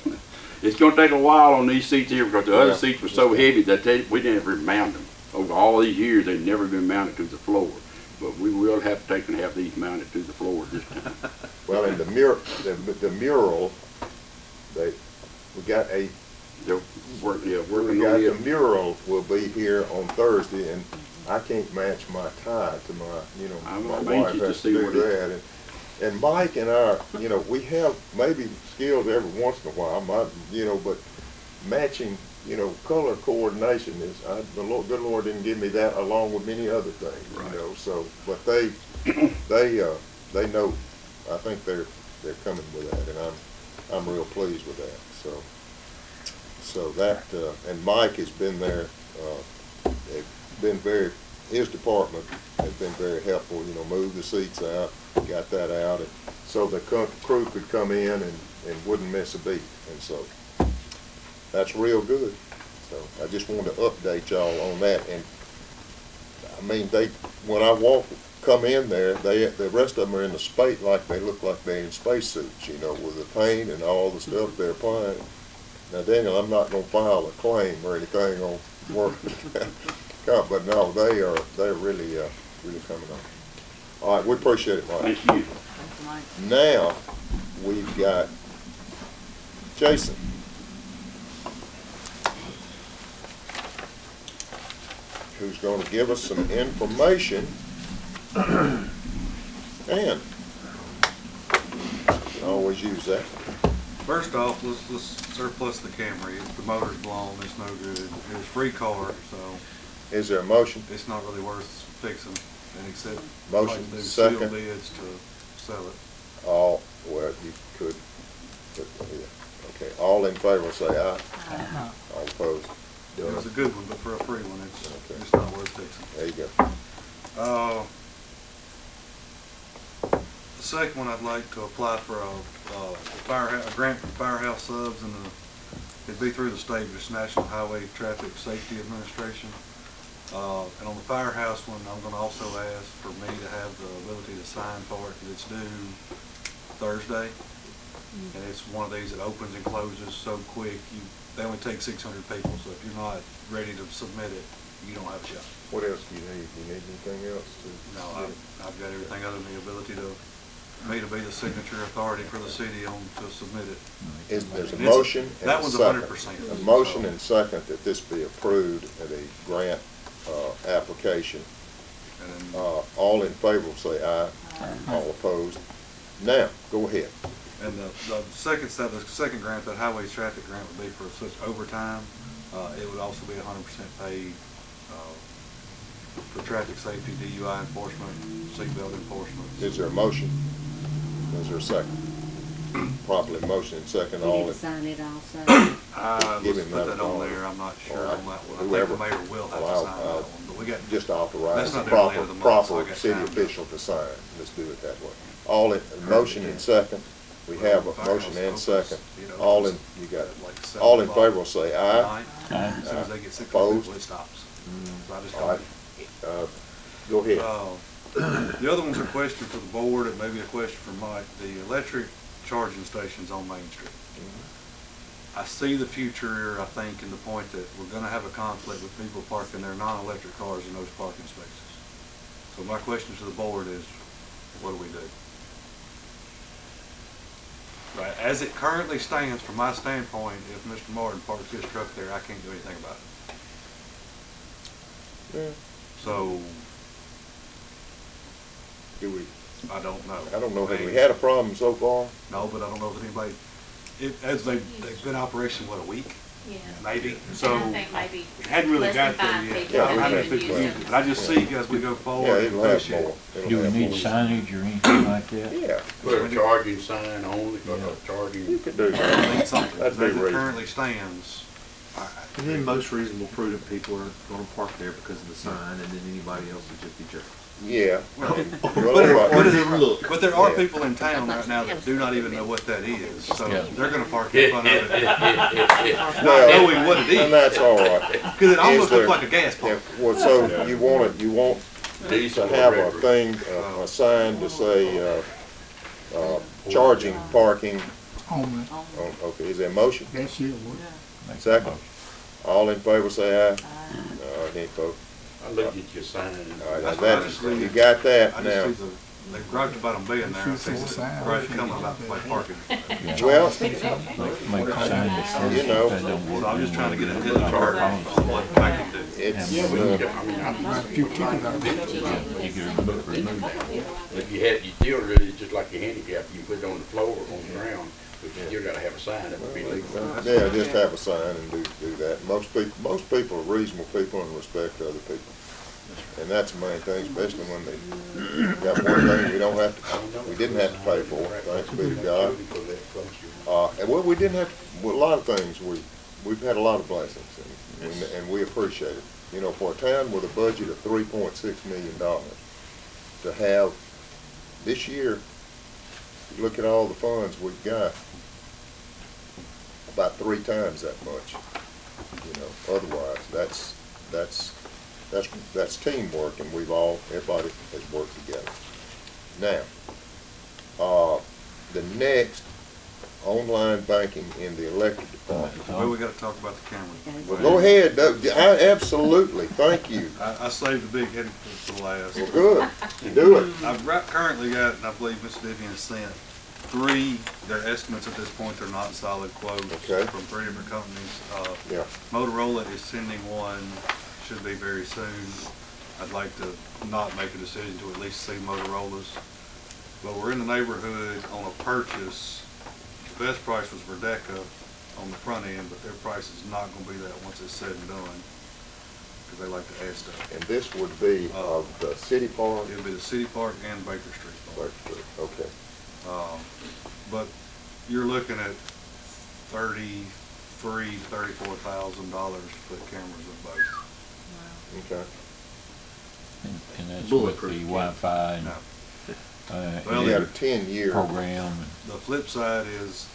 [SPEAKER 8] it's gonna take a while on these seats here because the other
[SPEAKER 1] Yeah.
[SPEAKER 8] seats were so heavy that we never mounted them. Over all these years, they've never been mounted to the floor. But we will have to take and have these mounted to the floor this time.
[SPEAKER 1] Well, and the mural, we got
[SPEAKER 8] They're working
[SPEAKER 1] we got
[SPEAKER 8] on
[SPEAKER 1] the
[SPEAKER 8] it.
[SPEAKER 1] mural will be here on Thursday, and I can't match my tie to my, you know,
[SPEAKER 8] I'm
[SPEAKER 1] my
[SPEAKER 8] anxious
[SPEAKER 1] wife
[SPEAKER 8] to
[SPEAKER 1] has to
[SPEAKER 8] see
[SPEAKER 1] do
[SPEAKER 8] what it-
[SPEAKER 1] that. And Mike and I, you know, we have maybe skills every once in a while, you know, but matching, you know, color coordination is, the Lord, good Lord didn't give me that along with many other things,
[SPEAKER 8] Right.
[SPEAKER 1] you know, so, but they know, I think they're coming with that, and I'm real pleased with that, so that, and Mike has been there, his department has been very helpful, you know, moved the seats out, got that out, and so the crew could come in and wouldn't miss a beat, and so that's real good. So I just wanted to update y'all on that, and I mean, when I come in there, the rest of them are in the space, like they look like they're in spacesuits, you know, with the paint and all the stuff they're applying. Now, Daniel, I'm not gonna file a claim or anything on work, but no, they're really coming on. All right, we appreciate it, Mike.
[SPEAKER 8] Thank you.
[SPEAKER 1] Now, we've got Jason. Who's gonna give us some information. And, you can always use that.
[SPEAKER 11] First off, let's surplus the Camry. The motor's blown, it's no good. It was free car, so
[SPEAKER 1] Is there a motion?
[SPEAKER 11] it's not really worth fixing. And except
[SPEAKER 1] Motion,
[SPEAKER 11] like do
[SPEAKER 1] second.
[SPEAKER 11] sealed bids to sell it.
[SPEAKER 1] All, well, you could, yeah. Okay, all in favor say aye. All opposed?
[SPEAKER 11] It was a good one, but for a free one,
[SPEAKER 1] Okay.
[SPEAKER 11] it's not worth fixing.
[SPEAKER 1] There you go.
[SPEAKER 11] The second one, I'd like to apply for a grant from Firehouse Subs, and it'd be through the state, but it's National Highway Traffic Safety Administration. And on the Firehouse one, I'm gonna also ask for me to have the ability to sign for it, 'cause it's due Thursday. And it's one of these that opens and closes so quick, they only take 600 people, so if you're not ready to submit it, you don't have a shot.
[SPEAKER 1] What else do you need? You need anything else to?
[SPEAKER 11] No, I've got everything other than the ability to, me to be the signature authority for the city on, to submit it.
[SPEAKER 1] There's a
[SPEAKER 11] It's-
[SPEAKER 1] motion and
[SPEAKER 11] that
[SPEAKER 1] a
[SPEAKER 11] one's
[SPEAKER 1] second.
[SPEAKER 11] 100%.
[SPEAKER 1] A motion and second that this be approved at a grant, application.
[SPEAKER 11] And then,
[SPEAKER 1] All in favor will say aye. All opposed. Now, go ahead.
[SPEAKER 11] and the second grant, that highway traffic grant would be for such overtime. It would also be 100% paid, for traffic safety, DUI enforcement, seatbelt enforcement.
[SPEAKER 1] Is there a motion? Is there a second? Properly motion and second,
[SPEAKER 2] You
[SPEAKER 1] all
[SPEAKER 2] need to
[SPEAKER 1] in.
[SPEAKER 2] sign it also.
[SPEAKER 1] Give
[SPEAKER 11] Let's
[SPEAKER 1] him
[SPEAKER 11] put
[SPEAKER 1] that
[SPEAKER 11] that on
[SPEAKER 1] authority.
[SPEAKER 11] there, I'm not sure
[SPEAKER 1] All right.
[SPEAKER 11] on that one. I
[SPEAKER 1] Whoever-
[SPEAKER 11] think the mayor will have
[SPEAKER 1] Well,
[SPEAKER 11] to sign that one, but we got,
[SPEAKER 1] Just authorize
[SPEAKER 11] That's
[SPEAKER 1] the
[SPEAKER 11] not till the end of the month, so I
[SPEAKER 1] proper
[SPEAKER 11] got
[SPEAKER 1] city
[SPEAKER 11] time.
[SPEAKER 1] official to sign. Let's do it that way. All in, motion and second. We have a motion and second. All in, you got it.
[SPEAKER 11] like
[SPEAKER 1] All in
[SPEAKER 11] 7
[SPEAKER 1] favor
[SPEAKER 11] o'clock
[SPEAKER 1] will say aye.
[SPEAKER 11] tonight. As soon as they get 600
[SPEAKER 1] Opposed?
[SPEAKER 11] people, it stops. So I just
[SPEAKER 1] All right. Go ahead.
[SPEAKER 11] The other one's a question for the board, and maybe a question for Mike, the electric charging stations on Main Street. I see the future, I think, in the point that we're gonna have a conflict with people parking their non-electric cars in those parking spaces. So my question to the board is, what do we do? Right, as it currently stands, from my standpoint, if Mr. Martin parks his truck there, I can't do anything about it.
[SPEAKER 1] Yeah.
[SPEAKER 11] So,
[SPEAKER 1] Do we,
[SPEAKER 11] I don't know.
[SPEAKER 1] I don't know, have we had a problem so far?
[SPEAKER 11] No, but I don't know if anybody, as they've been in operation, what, a week?
[SPEAKER 3] Yeah.
[SPEAKER 11] Maybe,
[SPEAKER 3] And
[SPEAKER 11] so,
[SPEAKER 3] I think maybe
[SPEAKER 11] it hadn't really
[SPEAKER 3] less than
[SPEAKER 11] got there
[SPEAKER 3] 5
[SPEAKER 11] yet.
[SPEAKER 3] people
[SPEAKER 1] Yeah,
[SPEAKER 11] I don't know how many
[SPEAKER 3] have
[SPEAKER 11] people
[SPEAKER 3] used
[SPEAKER 11] use
[SPEAKER 3] it.
[SPEAKER 11] it, but I just see as we go
[SPEAKER 1] Yeah,
[SPEAKER 11] forward,
[SPEAKER 1] it'll have
[SPEAKER 11] push it.
[SPEAKER 1] more. It'll
[SPEAKER 7] Do we
[SPEAKER 1] have
[SPEAKER 7] need
[SPEAKER 1] more.
[SPEAKER 7] signage or anything like that?
[SPEAKER 1] Yeah,
[SPEAKER 8] Put a charging sign on it, or a charging.
[SPEAKER 1] you could do
[SPEAKER 11] I
[SPEAKER 1] that.
[SPEAKER 11] need something,
[SPEAKER 1] That'd
[SPEAKER 11] as
[SPEAKER 1] be
[SPEAKER 11] it
[SPEAKER 1] reasonable.
[SPEAKER 11] currently stands,
[SPEAKER 12] And then most reasonable, prudent people are gonna park there because of the sign, and then anybody else would just be jerks.
[SPEAKER 1] Yeah.
[SPEAKER 11] Well,
[SPEAKER 1] Well,
[SPEAKER 12] What does it look?
[SPEAKER 11] but there are
[SPEAKER 1] Yeah.
[SPEAKER 11] people in town right now that do not even know what that is, so
[SPEAKER 7] Yeah.
[SPEAKER 11] they're gonna park in front of it, not
[SPEAKER 1] Well,
[SPEAKER 11] knowing what it
[SPEAKER 1] And
[SPEAKER 11] is,
[SPEAKER 1] that's all right.
[SPEAKER 11] because it almost
[SPEAKER 1] Is there-
[SPEAKER 11] looks like a gas pump.
[SPEAKER 1] Yeah, well, so you want to
[SPEAKER 8] Diesel or
[SPEAKER 1] have a
[SPEAKER 8] regular.
[SPEAKER 1] thing, a sign to say, charging, parking. Oh, okay, is there a motion?
[SPEAKER 7] Make a
[SPEAKER 1] Second.
[SPEAKER 7] motion.
[SPEAKER 1] All in favor say aye. Any opposed?
[SPEAKER 8] I looked at your sign.
[SPEAKER 1] All right, now
[SPEAKER 11] That's what I
[SPEAKER 1] that,
[SPEAKER 11] just read.
[SPEAKER 1] you got
[SPEAKER 11] I
[SPEAKER 1] that
[SPEAKER 11] just
[SPEAKER 1] now.
[SPEAKER 11] see they griped about them being there, I see the gripe coming about the parking.
[SPEAKER 1] Well,
[SPEAKER 7] Make a sign that says
[SPEAKER 1] You know.
[SPEAKER 7] that don't work
[SPEAKER 11] So I'm just trying to get
[SPEAKER 7] anymore.
[SPEAKER 11] ahead of the curve on what I can do.
[SPEAKER 1] it's,
[SPEAKER 7] Yeah,
[SPEAKER 8] I mean,
[SPEAKER 7] You can remove that.
[SPEAKER 8] if you had, you still really, just like your handicap, you put it on the floor or on the ground, but you still gotta have a sign that would be legal.
[SPEAKER 1] yeah, just have a sign and do that. Most people are reasonable people and respect other people. And that's the main thing, especially when they got one thing we didn't have to pay for, thanks be to God. And well, we didn't have, well, a lot of things, we've had a lot of blessings, and we appreciate it. You know, for a town with a budget of $3.6 million, to have, this year, you look at all the funds we've got, about 3 times that much. You know, otherwise, that's teamwork, and everybody has worked together. Now, the next, online banking in the electric department.
[SPEAKER 11] Well, we gotta talk about the cameras.
[SPEAKER 1] Well, go ahead, absolutely, thank you.
[SPEAKER 11] I saved the big heading for the last.
[SPEAKER 1] Well, good, do it.
[SPEAKER 11] I've currently got, and I believe Ms. Vivian sent 3, their estimates at this point, they're not solid quotes
[SPEAKER 1] Okay.
[SPEAKER 11] from 3 different companies.
[SPEAKER 1] Yeah,
[SPEAKER 11] Motorola is sending one, should be very soon. I'd like to not make a decision to at least see Motorola's. But we're in the neighborhood on a purchase. The best price was Verdeca on the front end, but their price is not gonna be that once it's said and done, because they like to add stuff.
[SPEAKER 1] and this would be of the city park,
[SPEAKER 11] It'll be the City Park and Baker Street.
[SPEAKER 1] okay.
[SPEAKER 11] But you're looking at $33,000 to $34,000 to put cameras in both.
[SPEAKER 1] Okay.
[SPEAKER 7] And that's with
[SPEAKER 12] Bulletproof,
[SPEAKER 7] the
[SPEAKER 12] yeah.
[SPEAKER 7] Wi-Fi and,
[SPEAKER 11] No.
[SPEAKER 1] You
[SPEAKER 11] Well,
[SPEAKER 1] got a 10-year,
[SPEAKER 7] program and.
[SPEAKER 11] The flip side is,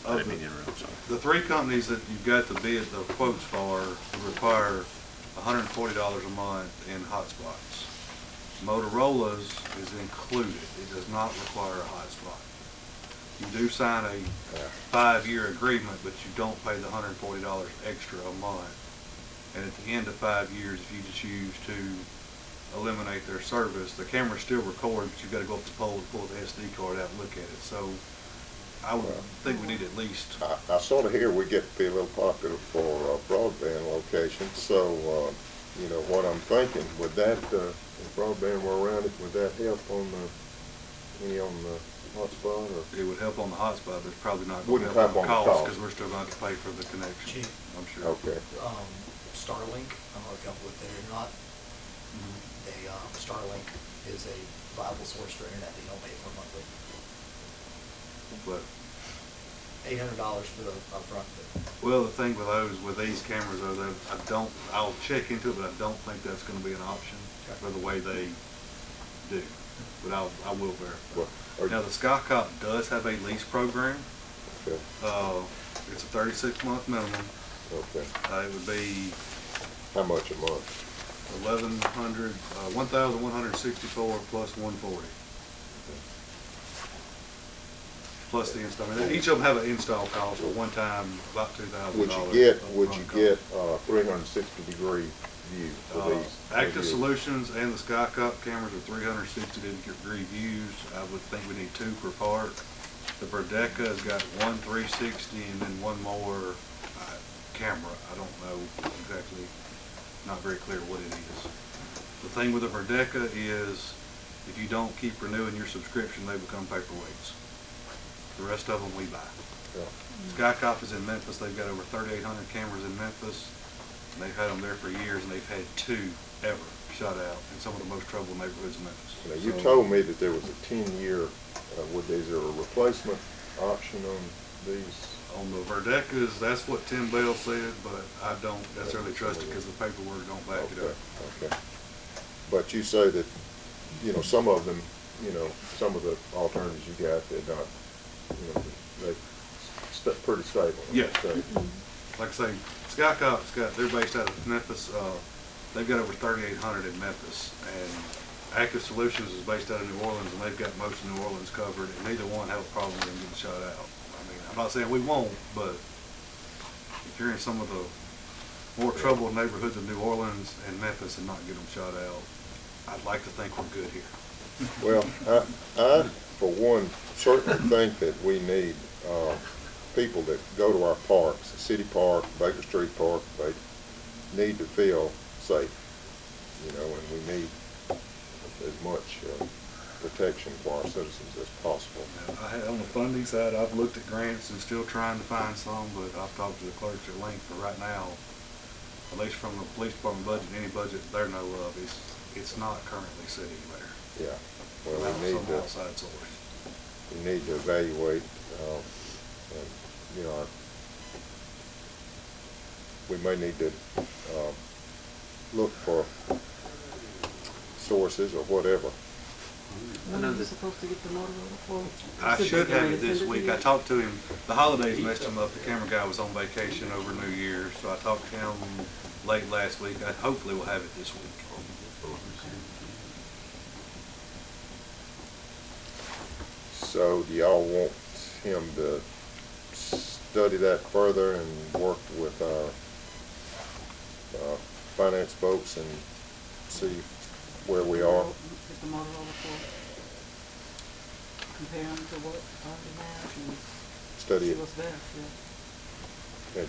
[SPEAKER 12] I
[SPEAKER 11] of
[SPEAKER 12] didn't mean to interrupt, sorry.
[SPEAKER 11] the 3 companies that you've got the quotes for require $140 a month in hotspots. Motorola's is included, it does not require a hotspot. You do sign a 5-year agreement, but you don't pay the $140 extra a month. And at the end of 5 years, if you just choose to eliminate their service, the camera still records, but you've got to go up the pole and pull the SD card out and look at it. So I would think we need at least.
[SPEAKER 1] I sort of hear we get to be a little popular for broadband locations, so, you know, what I'm thinking, would that, if broadband were around it, would that help on any on the hotspot, or?
[SPEAKER 11] It would help on the hotspot, but it's probably not going
[SPEAKER 1] Wouldn't
[SPEAKER 11] to help
[SPEAKER 1] help
[SPEAKER 11] on the
[SPEAKER 1] on the
[SPEAKER 11] cost,
[SPEAKER 1] cost.
[SPEAKER 11] because we're still going to have to pay for the connection, I'm sure.
[SPEAKER 1] Okay.
[SPEAKER 13] Starlink, I don't know if y'all looked at it or not. Starlink is a viable source for internet that you don't pay for monthly.
[SPEAKER 11] But,
[SPEAKER 13] $800 for the upfront.
[SPEAKER 11] well, the thing with those, with these cameras, though, I'll check into it, but I don't think that's going to be an option for the way they do. But I will verify. Now, the SkyCop does have a lease program.
[SPEAKER 1] Okay.
[SPEAKER 11] It's a 36-month minimum.
[SPEAKER 1] Okay.
[SPEAKER 11] It would be
[SPEAKER 1] How much a month?
[SPEAKER 11] 1,164 plus 140. Plus the install. I mean, each of them have an install cost, but one time about $2,000.
[SPEAKER 1] Would you get 360-degree view for these?
[SPEAKER 11] Active Solutions and the SkyCop cameras are 360-degree views. I would think we need 2 per part. The Verdeca has got one 360 and then one more camera. I don't know exactly, not very clear what it is. The thing with the Verdeca is if you don't keep renewing your subscription, they become paperweights. The rest of them we buy.
[SPEAKER 1] Yeah.
[SPEAKER 11] SkyCop is in Memphis. They've got over 3,800 cameras in Memphis. And they've had them there for years, and they've had 2 ever shut out in some of the most troubled neighborhoods in Memphis.
[SPEAKER 1] Now, you told me that there was a 10-year, is there a replacement option on these?
[SPEAKER 11] On the Verdecas, that's what Tim Bell said, but I don't necessarily trust it because the paperwork don't back it up.
[SPEAKER 1] Okay. But you say that, you know, some of them, you know, some of the alternatives you got, they're not, you know, they're pretty stable.
[SPEAKER 11] Yes. Like I say, SkyCop, they're based out of Memphis. They've got over 3,800 in Memphis, and Active Solutions is based out of New Orleans, and they've got most of New Orleans covered, and neither one have a problem with them getting shut out. I mean, I'm not saying we won't, but if you're in some of the more troubled neighborhoods of New Orleans and Memphis and not get them shut out, I'd like to think we're good here.
[SPEAKER 1] Well, I, for one, certainly think that we need people that go to our parks, City Park, Baker Street Park, they need to feel safe, you know, and we need as much protection for our citizens as possible.
[SPEAKER 11] On the funding side, I've looked at grants and still trying to find some, but I've talked to the clerks at length, but right now, at least from the police department budget, any budget they know of, it's not currently sitting there.
[SPEAKER 1] Yeah. Well, we need
[SPEAKER 11] some outside source.
[SPEAKER 1] We need to evaluate, and, you know, we may need to look for sources or whatever.
[SPEAKER 5] When are you supposed to get the Motorola for?
[SPEAKER 11] I should have it this week. I talked to him, the holidays messed him up. The camera guy was on vacation over New Year's, so I talked to him late last week. Hopefully we'll have it this week.
[SPEAKER 1] So do y'all want him to study that further and work with our finance folks and see where we are?
[SPEAKER 5] Get the Motorola for, compare them to what we have and
[SPEAKER 1] Study
[SPEAKER 5] see
[SPEAKER 1] it.
[SPEAKER 5] what's best, yeah.
[SPEAKER 1] And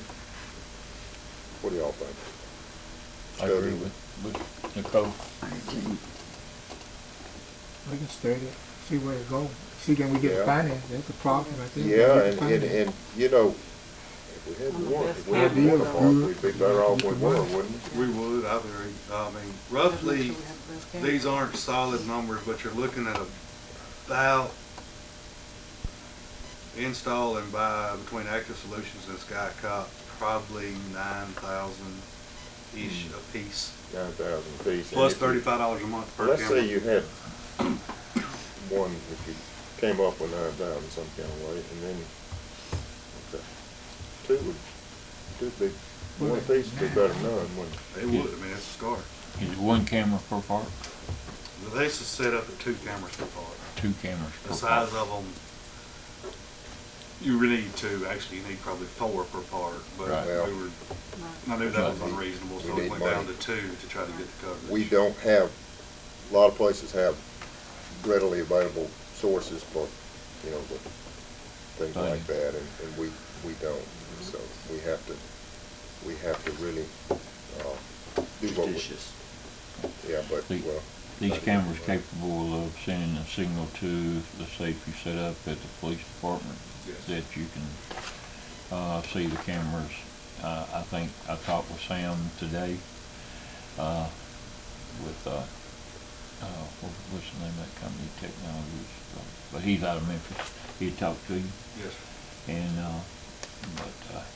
[SPEAKER 1] what do y'all think?
[SPEAKER 7] I agree with Nicole.
[SPEAKER 14] We can study it, see where it goes. See, can we get the finance? That's the problem right there.
[SPEAKER 1] Yeah, and you know, if we had one park, we'd be better off with one, wouldn't we?
[SPEAKER 11] We would, I agree. I mean, roughly, these aren't solid numbers, but you're looking at about install and buy between Active Solutions and SkyCop, probably 9,000-ish a piece.
[SPEAKER 1] 9,000 a piece.
[SPEAKER 11] Plus $35 a month per camera.
[SPEAKER 1] Let's say you had one, if you came up with 9,000 some kind of way, and then, okay, two would be, one piece would be better than none, wouldn't it?
[SPEAKER 11] It would, I mean, it's a start.
[SPEAKER 7] Is one camera per part?
[SPEAKER 11] This is set up at 2 cameras per part.
[SPEAKER 7] 2 cameras per
[SPEAKER 11] The
[SPEAKER 7] part.
[SPEAKER 11] size of them, You really need two, actually, you need probably 4 per part, but
[SPEAKER 1] Right.
[SPEAKER 11] we were, I knew that was unreasonable, so
[SPEAKER 1] We
[SPEAKER 11] we
[SPEAKER 1] need
[SPEAKER 11] went down
[SPEAKER 1] money.
[SPEAKER 11] to 2 to try to get the coverage.
[SPEAKER 1] We don't have, a lot of places have readily available sources for, you know, the things like that, and we don't. So we have to really, do what we,
[SPEAKER 4] Judicious.
[SPEAKER 1] yeah, but,
[SPEAKER 7] The-
[SPEAKER 1] well.
[SPEAKER 7] These cameras capable of sending a signal to the safety set up at the police department,
[SPEAKER 11] Yes.
[SPEAKER 7] that you can, see the cameras. I think I talked with Sam today, with, what's the name of that company, Technologies, but he's out of Memphis. He talked to you,
[SPEAKER 11] Yes,
[SPEAKER 7] and,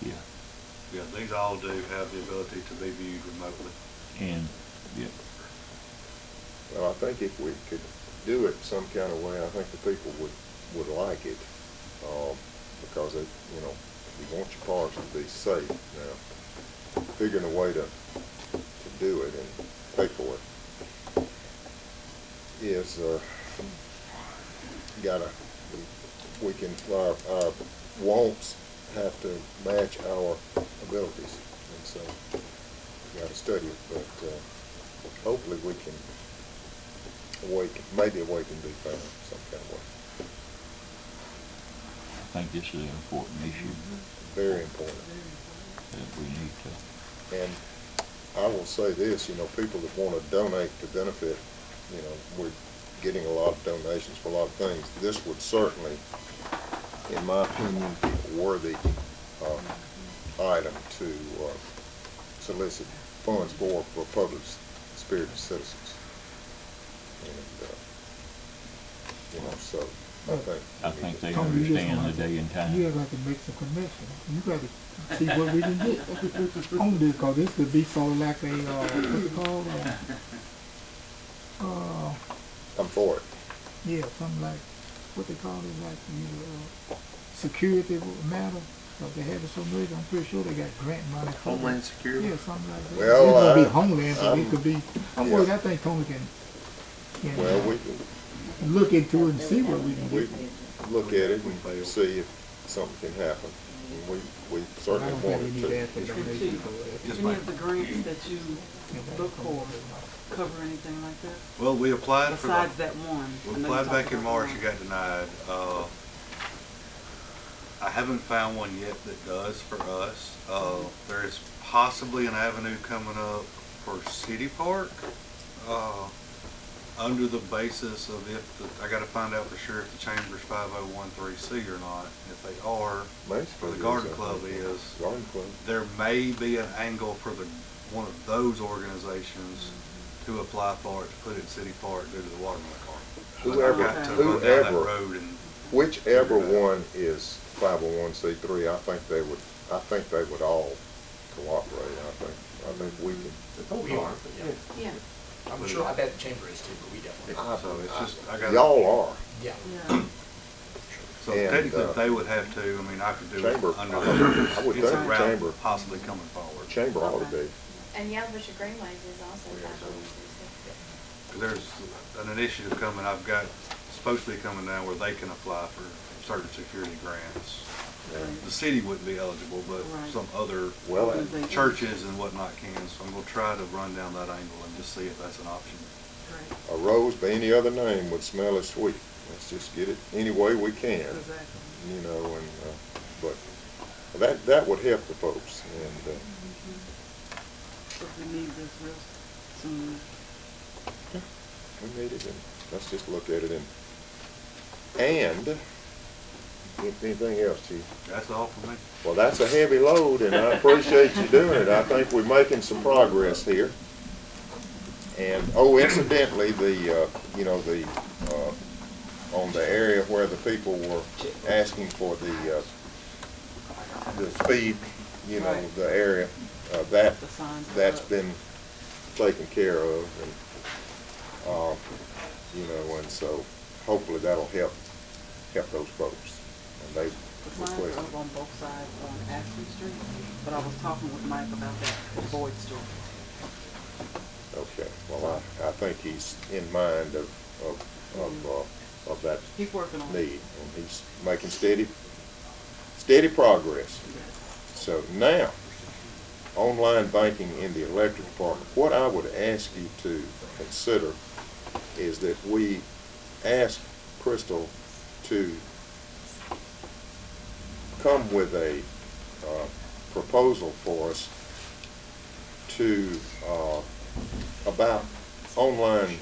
[SPEAKER 7] yeah,
[SPEAKER 11] yeah, these all do have the ability to be viewed remotely.
[SPEAKER 7] and, yeah,
[SPEAKER 1] Well, I think if we could do it some kind of way, I think the people would like it, because they, you know, you want your parks to be safe. Now, figuring a way to do it and pay for it is, we can, our wants have to match our abilities, and so we gotta study it, but, hopefully we can maybe a way can be found some kind of way.
[SPEAKER 7] I think this is an important issue
[SPEAKER 1] Very important.
[SPEAKER 7] that we need to.
[SPEAKER 1] And I will say this, you know, people that want to donate to benefit, you know, we're getting a lot of donations for a lot of things. This would certainly, in my opinion, be a worthy item to solicit funds for public spirited citizens. And, you know, so I think
[SPEAKER 7] they
[SPEAKER 14] Tony, you just
[SPEAKER 7] understand
[SPEAKER 14] gonna
[SPEAKER 7] the day and time.
[SPEAKER 14] You got to make some connections. You got to see what we can get on this, because this could be sort of like a, what's it called?
[SPEAKER 1] I'm for it.
[SPEAKER 14] Yeah, something like, what they call it, like, security matter. Because they have it so much, I'm pretty sure they got grant money for it.
[SPEAKER 12] Homeland Security?
[SPEAKER 14] Yeah, something like that.
[SPEAKER 1] Well,
[SPEAKER 14] It's gonna be Homeland, but it could be, I'm
[SPEAKER 1] yeah.
[SPEAKER 14] worried, I think Tony can
[SPEAKER 1] Well, we can,
[SPEAKER 14] look into it and see what we can
[SPEAKER 1] we
[SPEAKER 14] get.
[SPEAKER 1] can look at it and see if something can happen. And we
[SPEAKER 14] I
[SPEAKER 1] certainly
[SPEAKER 14] don't think
[SPEAKER 1] want
[SPEAKER 14] we
[SPEAKER 1] it
[SPEAKER 14] need to
[SPEAKER 1] to.
[SPEAKER 14] ask for donations for that.
[SPEAKER 11] Yes,
[SPEAKER 5] Any
[SPEAKER 11] ma'am.
[SPEAKER 5] of the grants that you look for cover anything like that?
[SPEAKER 11] Well, we applied for
[SPEAKER 5] Besides that one? I
[SPEAKER 11] We
[SPEAKER 5] know you
[SPEAKER 11] applied
[SPEAKER 5] talked
[SPEAKER 11] back in
[SPEAKER 5] about
[SPEAKER 11] March,
[SPEAKER 5] one.
[SPEAKER 11] it got denied. I haven't found one yet that does for us. There is possibly an avenue coming up for City Park, under the basis of I gotta find out for sure if the Chamber's 5013C or not. If they are, or the Garden Club is,
[SPEAKER 1] Garden Club.
[SPEAKER 11] there may be an angle for one of those organizations to apply for it, to put it in City Park due to the watermelon park.
[SPEAKER 1] Whoever-
[SPEAKER 11] I've got to run down that
[SPEAKER 1] whoever-
[SPEAKER 11] road and
[SPEAKER 1] Whichever one is 501c3, I think they would all cooperate. I think we can.
[SPEAKER 13] We are, but yeah.
[SPEAKER 3] Yeah.
[SPEAKER 13] I'm sure, I bet the chamber is too, but we definitely.
[SPEAKER 11] so it's just, I got.
[SPEAKER 1] Y'all are.
[SPEAKER 13] Yeah.
[SPEAKER 5] Yeah.
[SPEAKER 11] So
[SPEAKER 1] And,
[SPEAKER 11] technically, they would have to, I mean, I could do it
[SPEAKER 1] Chamber,
[SPEAKER 11] under
[SPEAKER 1] I would
[SPEAKER 11] it's a
[SPEAKER 1] think
[SPEAKER 11] route
[SPEAKER 1] Chamber,
[SPEAKER 11] possibly coming forward.
[SPEAKER 1] Chamber ought to be.
[SPEAKER 3] And Yellow Greenways is also
[SPEAKER 11] Yeah, so-
[SPEAKER 3] 501c3.
[SPEAKER 11] There's an initiative coming, I've got, supposed to be coming down where they can apply for certain security grants. The city wouldn't be eligible, but
[SPEAKER 5] Right.
[SPEAKER 11] some other
[SPEAKER 1] Well,
[SPEAKER 11] churches and whatnot can, so I'm gonna try to run down that angle and just see if that's an option.
[SPEAKER 5] Great.
[SPEAKER 1] a rose by any other name would smell as sweet. Let's just get it any way we can,
[SPEAKER 5] Exactly.
[SPEAKER 1] you know, and, but that would help the folks, and,
[SPEAKER 5] So we need this real soon.
[SPEAKER 1] we need it, and let's just look at it and anything else, Chief?
[SPEAKER 11] That's all for me.
[SPEAKER 1] Well, that's a heavy load, and I appreciate you doing it. I think we're making some progress here. And, oh, incidentally, on the area where the people were asking for the speed, you know,
[SPEAKER 5] Right.
[SPEAKER 1] the area,
[SPEAKER 5] The signs.
[SPEAKER 1] that's been taken care of, and, you know, and so hopefully that'll help those folks. And they
[SPEAKER 5] The signs are
[SPEAKER 1] requested.
[SPEAKER 5] up on both sides on Ashley Street, but I was talking with Mike about that at Boyd Street.
[SPEAKER 1] Okay, well, I think he's in mind of that
[SPEAKER 5] He's working on it.
[SPEAKER 1] need, and he's making steady steady progress. So now, online banking in the electric department, what I would ask you to consider is that we ask Crystal to come with a proposal for us to about online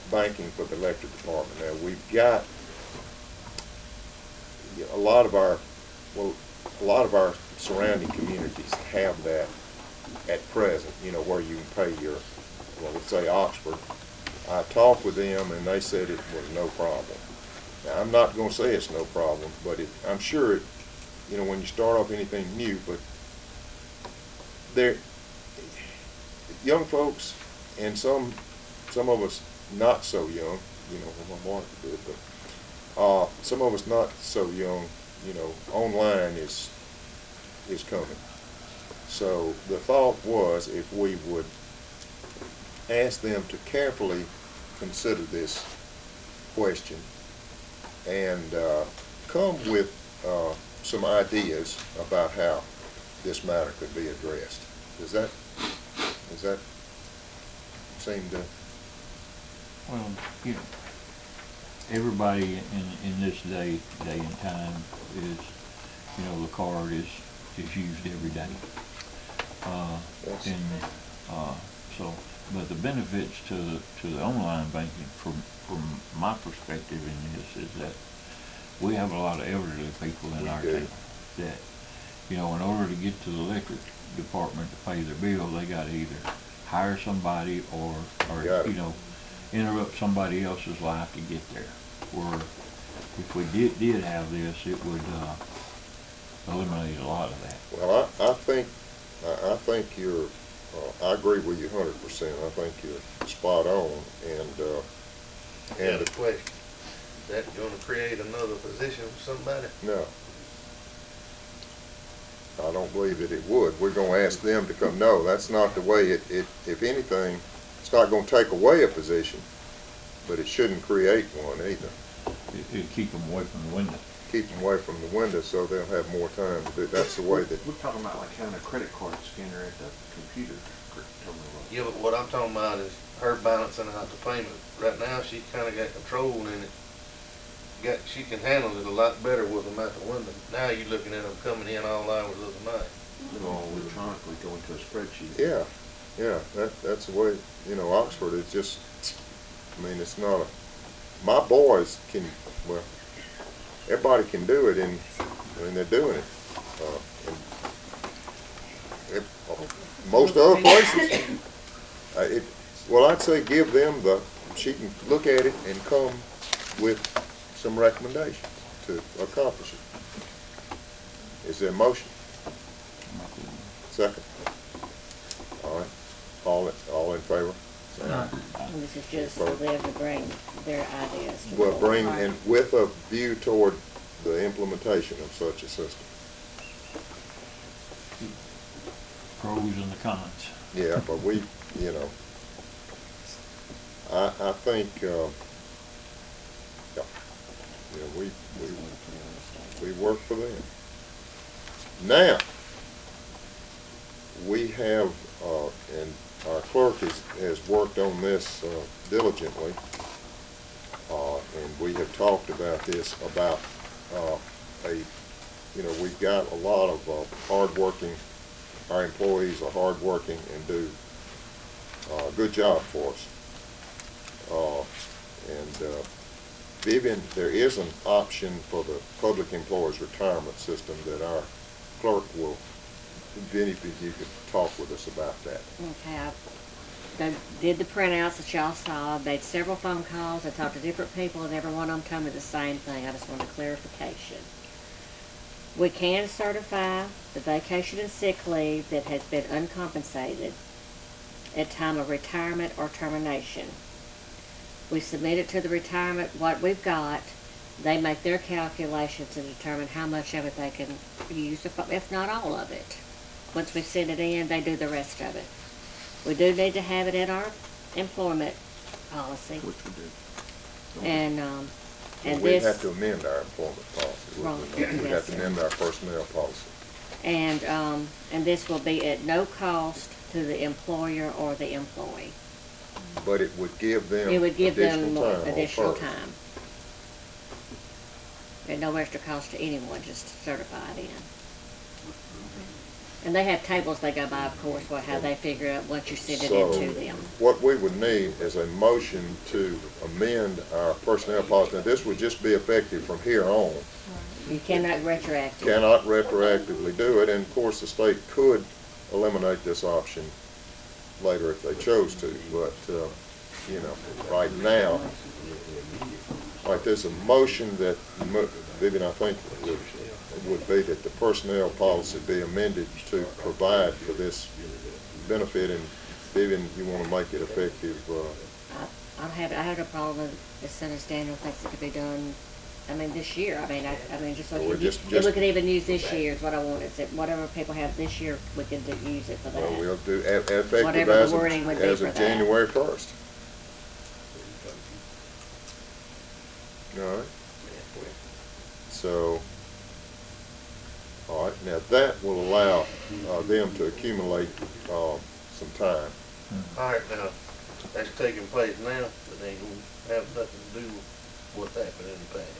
[SPEAKER 1] banking for the electric department. Now we've got a lot of our surrounding communities have that at present, you know, where you can pay your, well, let's say Oxford. I talked with them and they said it was no problem. Now, I'm not going to say it's no problem, but I'm sure it, you know, when you start off anything new, but young folks and some of us not so young, you know, my boy could do it, but some of us not so young, you know, online is coming. So the thought was if we would ask them to carefully consider this question and come with some ideas about how this matter could be addressed. Does that seem to?
[SPEAKER 7] Well, you know, everybody in this day and time is, you know, the card is used every day.
[SPEAKER 1] Yes.
[SPEAKER 7] So, but the benefits to the online banking, from my perspective in this, is that we have a lot of elderly people in our town that, you know, in order to get to the electric department to pay their bill, they got to either hire somebody or you know, interrupt somebody else's life to get there. Where if we did have this, it would eliminate a lot of that.
[SPEAKER 1] Well, I think you're. I agree with you 100%. I think you're spot on. And
[SPEAKER 9] a question. Is that going to create another position for somebody?
[SPEAKER 1] No. I don't believe that it would. We're going to ask them to come. No, that's not the way it if anything, it's not going to take away a position, but it shouldn't create one either.
[SPEAKER 7] It'd keep them away from the window.
[SPEAKER 1] Keep them away from the window so they'll have more time to do it. That's the way that.
[SPEAKER 12] We're talking about like having a credit card scanner at the computer terminal.
[SPEAKER 9] Yeah, but what I'm talking about is her balancing out the payment. Right now, she kind of got control in it. She can handle it a lot better with them out the window. Now you're looking at them coming in all hours of the night.
[SPEAKER 12] It'll all electronically go into a spreadsheet.
[SPEAKER 1] Yeah, that's the way, you know, Oxford is just, I mean, it's not my boys can, well, everybody can do it and they're doing it. Most other places, well, I'd say give them she can look at it and come with some recommendations to accomplish it. Is there a motion? Second. All right. All in favor?
[SPEAKER 2] And this is just for them to bring their ideas to the
[SPEAKER 1] Well,
[SPEAKER 2] board.
[SPEAKER 1] bring in with a view toward the implementation of such a system.
[SPEAKER 7] Pros and the cons.
[SPEAKER 1] Yeah, but we, you know, I think, yeah, you know, we work for them. Now, we have, and our clerk has worked on this diligently, and we have talked about this, about you know, we've got a lot of hard-working, our employees are hard-working and do a good job for us. Vivian, there is an option for the public employees retirement system that our clerk will, Vinnie, if you could talk with us about that.
[SPEAKER 2] Okay, they did the printouts that y'all saw, made several phone calls, I talked to different people, and every one of them told me the same thing. I just wanted clarification. We can certify the vacation and sick leave that has been uncompensated at time of retirement or termination. We submit it to the retirement, what we've got, they make their calculations to determine how much of it they can use, if not all of it. Once we send it in, they do the rest of it. We do need to have it in our employment policy.
[SPEAKER 12] Which we do.
[SPEAKER 2] And And
[SPEAKER 1] We'd
[SPEAKER 2] this,
[SPEAKER 1] have to amend our employment policy. wouldn't we?
[SPEAKER 2] Right,
[SPEAKER 1] We'd
[SPEAKER 2] yes,
[SPEAKER 1] have to
[SPEAKER 2] sir.
[SPEAKER 1] amend our personnel policy.
[SPEAKER 2] and this will be at no cost to the employer or the employee.
[SPEAKER 1] But it would give them
[SPEAKER 2] It would give them
[SPEAKER 1] additional
[SPEAKER 2] more
[SPEAKER 1] time on
[SPEAKER 2] additional
[SPEAKER 1] first.
[SPEAKER 2] time. At no extra cost to anyone, just certified in. And they have tables they go by, of course, how they figure out once you send it
[SPEAKER 1] So,
[SPEAKER 2] into them.
[SPEAKER 1] what we would need is a motion to amend our personnel policy. Now, this would just be effective from here on.
[SPEAKER 2] You cannot retroact it.
[SPEAKER 1] Cannot retroactively do it, and of course, the state could eliminate this option later if they chose to, but, you know, right now, like, there's a motion that, Vivian, I think would be that the personnel policy be amended to provide for this benefit, and Vivian, you want to make it effective,
[SPEAKER 2] I have no problem with, as soon as Daniel thinks it could be done, I mean, this year. I mean, just so
[SPEAKER 1] Or
[SPEAKER 2] we
[SPEAKER 1] just-
[SPEAKER 2] we could even use this year is what I want, is that whatever people have this year, we can use it for that.
[SPEAKER 1] well, we'll do effective
[SPEAKER 2] Whatever the
[SPEAKER 1] as
[SPEAKER 2] wording would
[SPEAKER 1] of,
[SPEAKER 2] be
[SPEAKER 1] as
[SPEAKER 2] for
[SPEAKER 1] of
[SPEAKER 2] that.
[SPEAKER 1] January 1st. All right. So, all right, now that will allow them to accumulate some time.
[SPEAKER 9] All right, now, that's taking place now, but ain't gonna have nothing to do with what's happened in the past.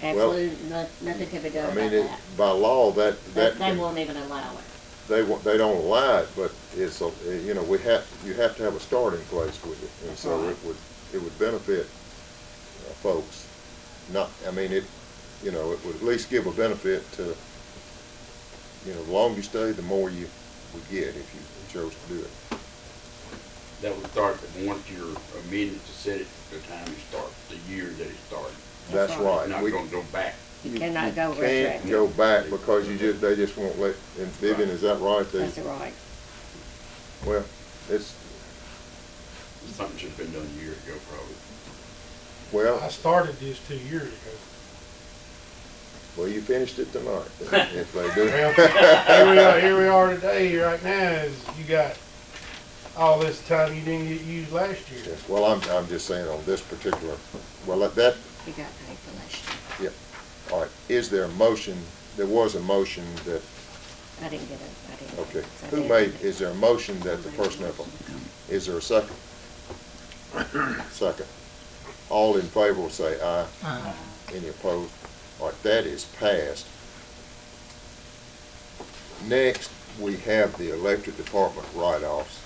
[SPEAKER 2] Absolutely, nothing can be done
[SPEAKER 1] I
[SPEAKER 2] about
[SPEAKER 1] mean,
[SPEAKER 2] that.
[SPEAKER 1] by law, that
[SPEAKER 2] They
[SPEAKER 1] can,
[SPEAKER 2] won't even allow it.
[SPEAKER 1] they don't allow it, but it's, you know, you have to have a starting place with it, and so
[SPEAKER 2] Right.
[SPEAKER 1] it would benefit folks. Not, I mean, it, you know, it would at least give a benefit to, you know, the longer you stay, the more you would get if you chose to do it.
[SPEAKER 8] That would start, once you're amended to set it, the time you start, the year that it started.
[SPEAKER 1] That's right.
[SPEAKER 8] Not
[SPEAKER 1] We-
[SPEAKER 8] gonna go back.
[SPEAKER 2] You cannot go
[SPEAKER 1] Can't
[SPEAKER 2] retroactive.
[SPEAKER 1] go back because they just won't let, and Vivian, is that right?
[SPEAKER 2] That's right.
[SPEAKER 1] Well, it's,
[SPEAKER 8] Something should've been done years ago, probably.
[SPEAKER 1] well,
[SPEAKER 15] I started this 2 years ago.
[SPEAKER 1] well, you finished it tonight, if they do.
[SPEAKER 15] Well, here we are today, right now, is you got all this time you didn't get used last year.
[SPEAKER 1] Yes, well, I'm just saying on this particular, well, that,
[SPEAKER 2] You got paid for last year.
[SPEAKER 1] yeah. All right, is there a motion, there was a motion that,
[SPEAKER 2] I didn't get it, I didn't.
[SPEAKER 1] okay,
[SPEAKER 2] I
[SPEAKER 1] who
[SPEAKER 2] didn't.
[SPEAKER 1] made, is there a motion that the personnel, is there a second? Second. All in favor will say aye.
[SPEAKER 14] Aye.
[SPEAKER 1] Any opposed? All right, that is passed. Next, we have the electric department write-offs.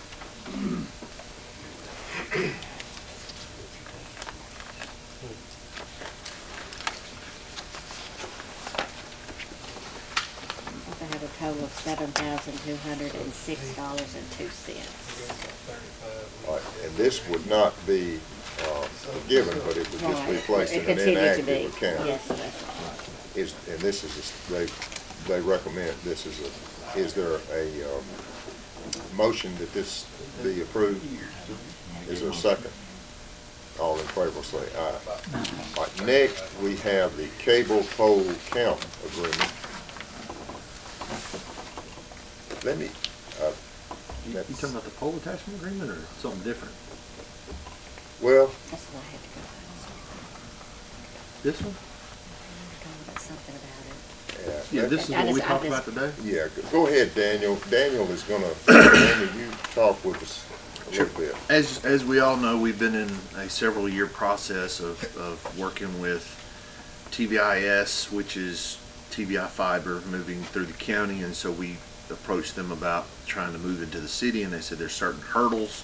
[SPEAKER 2] I have a total of $7,206.02.
[SPEAKER 1] All right, and this would not be given, but it would just be
[SPEAKER 2] Right.
[SPEAKER 1] placed
[SPEAKER 2] It
[SPEAKER 1] in an
[SPEAKER 2] continued to
[SPEAKER 1] inactive
[SPEAKER 2] be.
[SPEAKER 1] account.
[SPEAKER 2] Yes, that's right.
[SPEAKER 1] And this is, they recommend, is there a motion that this be approved? Is there a second? All in favor say aye. All right, next, we have the cable pole count agreement. Let me,
[SPEAKER 12] You talking about the pole attachment agreement or something different?
[SPEAKER 1] well,
[SPEAKER 2] That's what I had to go by.
[SPEAKER 12] This one?
[SPEAKER 2] I had to go about something about it.
[SPEAKER 12] Yeah, this is
[SPEAKER 2] I
[SPEAKER 12] what we
[SPEAKER 2] just-
[SPEAKER 12] talked about today?
[SPEAKER 1] yeah, go ahead, Daniel. Daniel is gonna, Daniel, you talk with us a little bit.
[SPEAKER 4] As we all know, we've been in a several year process of working with TVIS, which is TVI Fiber, moving through the county, and so we approached them about trying to move into the city, and they said there's certain hurdles,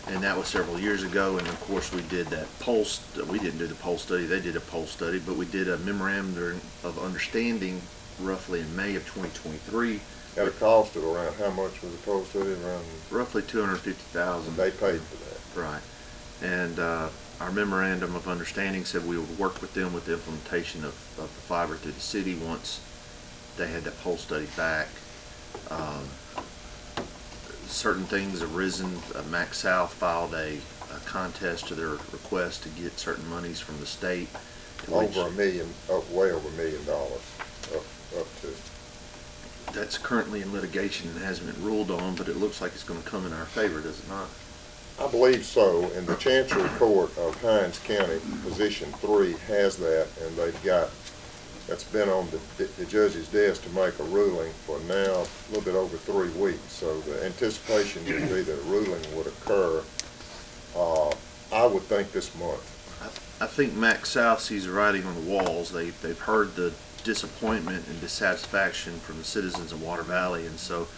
[SPEAKER 4] and that was several years ago. And of course, we did that we didn't do the poll study, they did a poll study, but we did a memorandum of understanding roughly in May of 2023.
[SPEAKER 1] At a cost of around, how much was the poll study, around,
[SPEAKER 4] Roughly $250,000.
[SPEAKER 1] they paid for that?
[SPEAKER 4] Right. And our memorandum of understanding said we would work with them with the implementation of the fiber through the city once they had that poll study back. Certain things arisen. Max South filed a contest to their request to get certain monies from the state. to which-
[SPEAKER 1] Over $1 million, way over $1 million, up to.
[SPEAKER 4] That's currently in litigation and hasn't been ruled on, but it looks like it's going to come in our favor, does it not?
[SPEAKER 1] I believe so, and the Chancery Court of Hinds County, Position 3, has that, and they've got, that's been on the judge's desk to make a ruling for now a little bit over 3 weeks. So the anticipation would be that a ruling would occur, I would think this month.
[SPEAKER 4] I think Max South sees the writing on the walls. They've heard the disappointment and dissatisfaction from the citizens of Water Valley, and so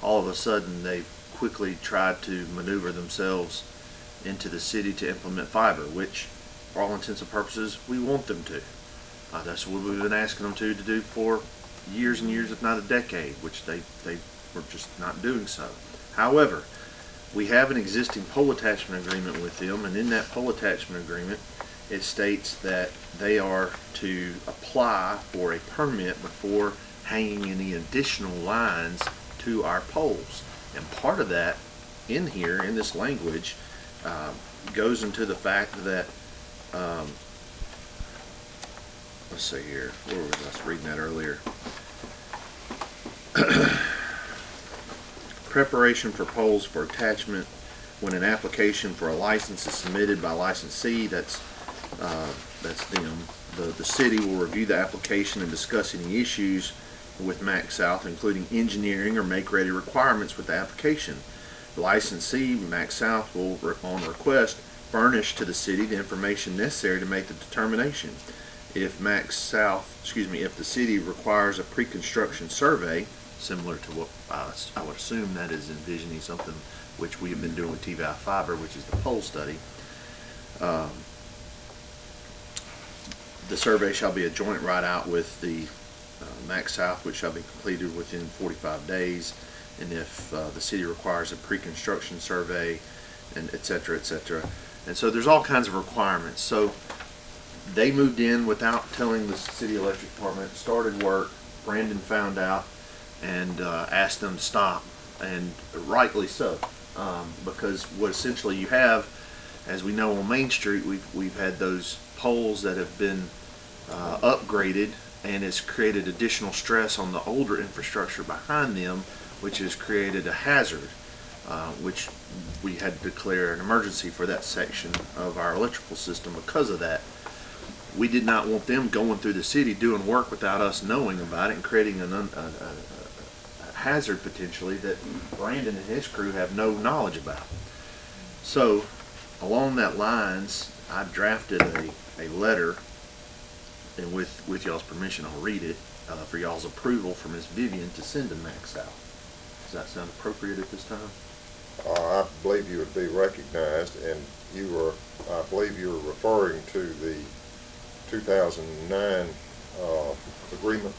[SPEAKER 4] all of a sudden they've quickly tried to maneuver themselves into the city to implement fiber, which for all intents and purposes we want them to. That's what we've been asking them to do for years and years, if not a decade, which they were just not doing so. However, we have an existing pole attachment agreement with them, and in that pole attachment agreement it states that they are to apply for a permit before hanging any additional lines to our poles. And part of that in here, in this language, goes into the fact that, let's see here, where was I? I was reading that earlier. Preparation for poles for attachment when an application for a license is submitted by licensee, that's them. The city will review the application and discuss any issues with Max South, including engineering or make-ready requirements with the application. The licensee, Max South, will, on request, furnish to the city the information necessary to make the determination. If if the city requires a pre-construction survey, similar to what I would assume that is envisioning something which we have been doing with TVI Fiber, which is the pole study. The survey shall be a joint write-out with the Max South, which shall be completed within 45 days. And if the city requires a pre-construction survey, and et cetera, et cetera. And so there's all kinds of requirements. So they moved in without telling the city electric department, started work. Brandon found out and asked them to stop, and rightly so, because what essentially you have, as we know on Main Street, we've had those poles that have been upgraded, and it's created additional stress on the older infrastructure behind them, which has created a hazard, which we had to declare an emergency for that section of our electrical system because of that. We did not want them going through the city doing work without us knowing about it and creating a hazard potentially that Brandon and his crew have no knowledge about. So along that lines, I drafted a letter, and with y'all's permission I'll read it for y'all's approval for Ms. Vivian to send to Max South. Does that sound appropriate at this time?
[SPEAKER 1] I believe you would be recognized, and I believe you were referring to the 2009 agreement.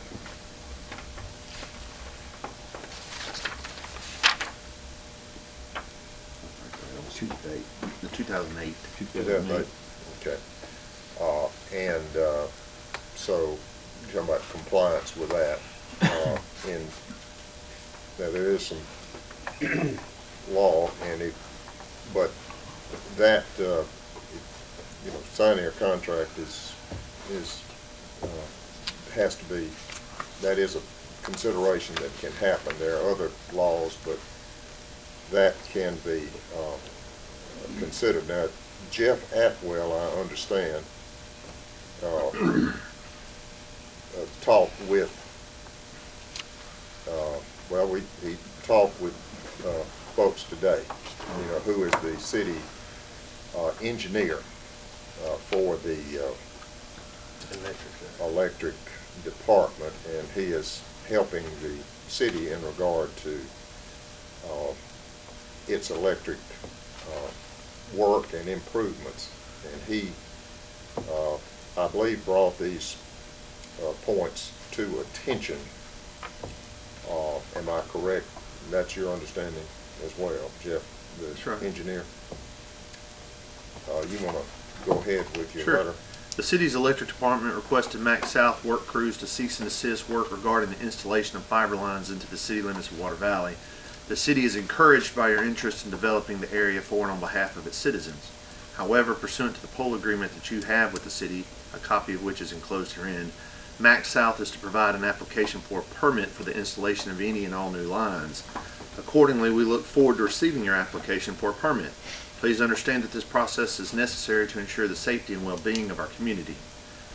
[SPEAKER 4] The 2008.
[SPEAKER 1] 2008. Okay. So you're talking about compliance with that. Now there is some law, but that signing a contract has to be, that is a consideration that can happen. There are other laws, but that can be considered. Now, Jeff Atwell, I understand, talked with, he talked with folks today, who is the city engineer for the electric department, and he is helping the city in regard to its electric work and improvements. And he, I believe, brought these points to attention. Am I correct? That's your understanding as well, Jeff, the engineer? You want to go ahead with your letter?
[SPEAKER 4] The city's electric department requested Max South work crews to cease and desist work regarding the installation of fiber lines into the city limits of Water Valley. The city is encouraged by your interest in developing the area for and on behalf of its citizens. However, pursuant to the pole agreement that you have with the city, a copy of which is enclosed herein, Max South is to provide an application for a permit for the installation of any and all new lines. Accordingly, we look forward to receiving your application for a permit. Please understand that this process is necessary to ensure the safety and well-being of our community.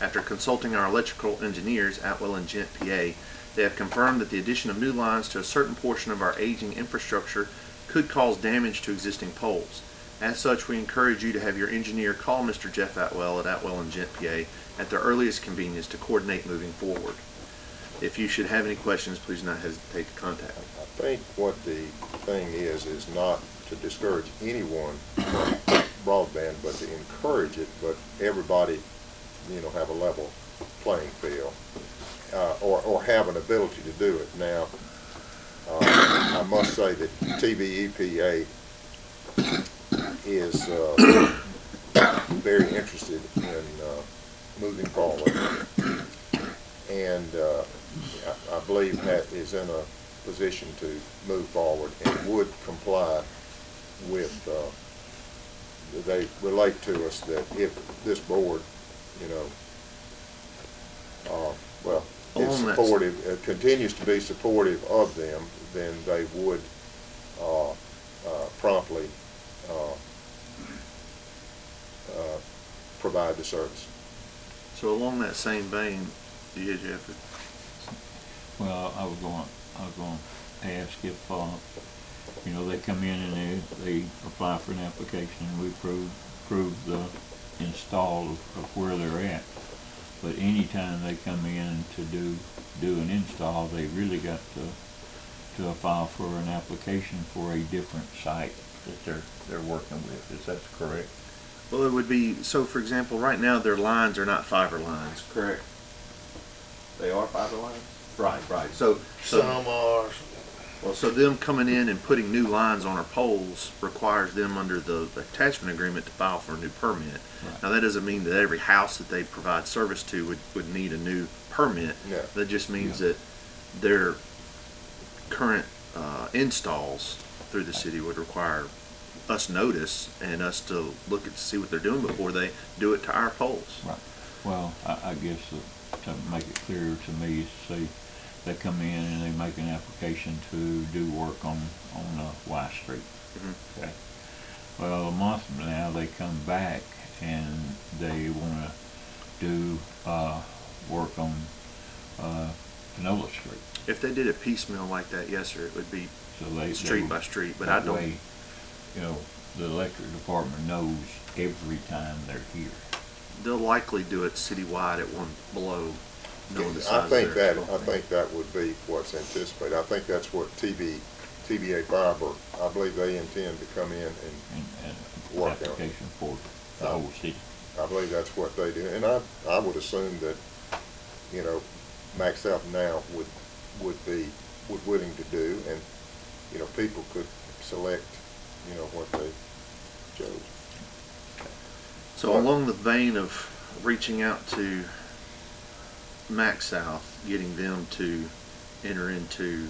[SPEAKER 4] After consulting our electrical engineers, Atwell and Gent, PA, they have confirmed that the addition of new lines to a certain portion of our aging infrastructure could cause damage to existing poles. As such, we encourage you to have your engineer call Mr. Jeff Atwell at Atwell and Gent, PA at the earliest convenience to coordinate moving forward. If you should have any questions, please do not hesitate to contact me.
[SPEAKER 1] I think what the thing is not to discourage anyone from broadband, but to encourage it, but everybody, have a level playing field, or have an ability to do it. Now, I must say that TVEPA is very interested in moving forward, and I believe Pat is in a position to move forward and would comply with, they relate to us that if this board, is supportive, continues to be supportive of them, then they would promptly provide the service.
[SPEAKER 4] So along that same vein, Jeffrey?
[SPEAKER 7] Well, I was going to ask if, they come in and they apply for an application, and we approve the install of where they're at. But anytime they come in to do an install, they really got to file for an application for a different site that they're working with. Is that correct?
[SPEAKER 4] Well, it would be, so for example, right now their lines are not fiber lines, correct? They are fiber lines? Right. So
[SPEAKER 9] Some are.
[SPEAKER 4] Well, so them coming in and putting new lines on our poles requires them under the attachment agreement to file for a new permit.
[SPEAKER 7] Right.
[SPEAKER 4] Now that doesn't mean that every house that they provide service to would need a new permit.
[SPEAKER 1] No.
[SPEAKER 4] That just means that their current installs through the city would require us notice and us to look at to see what they're doing before they do it to our poles.
[SPEAKER 7] Right. Well, I guess to make it clearer to me, say they come in and they make an application to do work on Y Street.
[SPEAKER 4] Mm-hmm.
[SPEAKER 7] Okay. Well, a month from now they come back and they want to do work on Panola Street.
[SPEAKER 4] If they did it piecemeal like that, yes, sir, it would be street by street. But I don't.
[SPEAKER 7] Way, the electric department knows every time they're here.
[SPEAKER 4] They'll likely do it citywide at one blow. Knowing the size
[SPEAKER 1] I
[SPEAKER 4] of their
[SPEAKER 1] think that would be what's anticipated. I think that's what TVA Fiber, I believe they intend to come in and work on.
[SPEAKER 7] Application for the whole city.
[SPEAKER 1] I believe that's what they do, and I would assume that, Max South now would be willing to do, and people could select what they chose.
[SPEAKER 4] So along the vein of reaching out to Max South, getting them to enter into,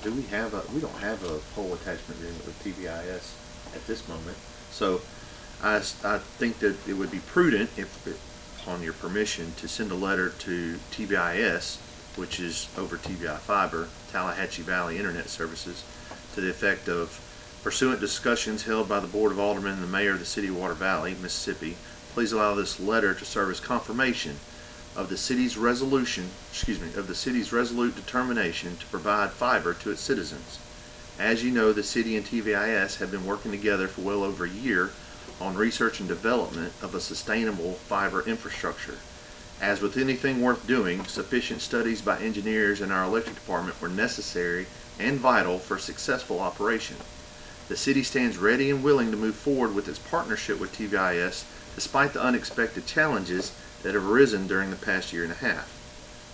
[SPEAKER 4] we don't have a pole attachment agreement with TVIS at this moment. So I think that it would be prudent, if upon your permission, to send a letter to TVIS, which is over TVI Fiber, Tallahatchie Valley Internet Services, to the effect of, pursuant to discussions held by the Board of Aldermen and the Mayor of the City of Water Valley, Mississippi, please allow this letter to serve as confirmation of the city's resolute determination to provide fiber to its citizens. As you know, the city and TVIS have been working together for well over a year on research and development of a sustainable fiber infrastructure. As with anything worth doing, sufficient studies by engineers in our electric department were necessary and vital for successful operation. The city stands ready and willing to move forward with its partnership with TVIS despite the unexpected challenges that have arisen during the past year and a half.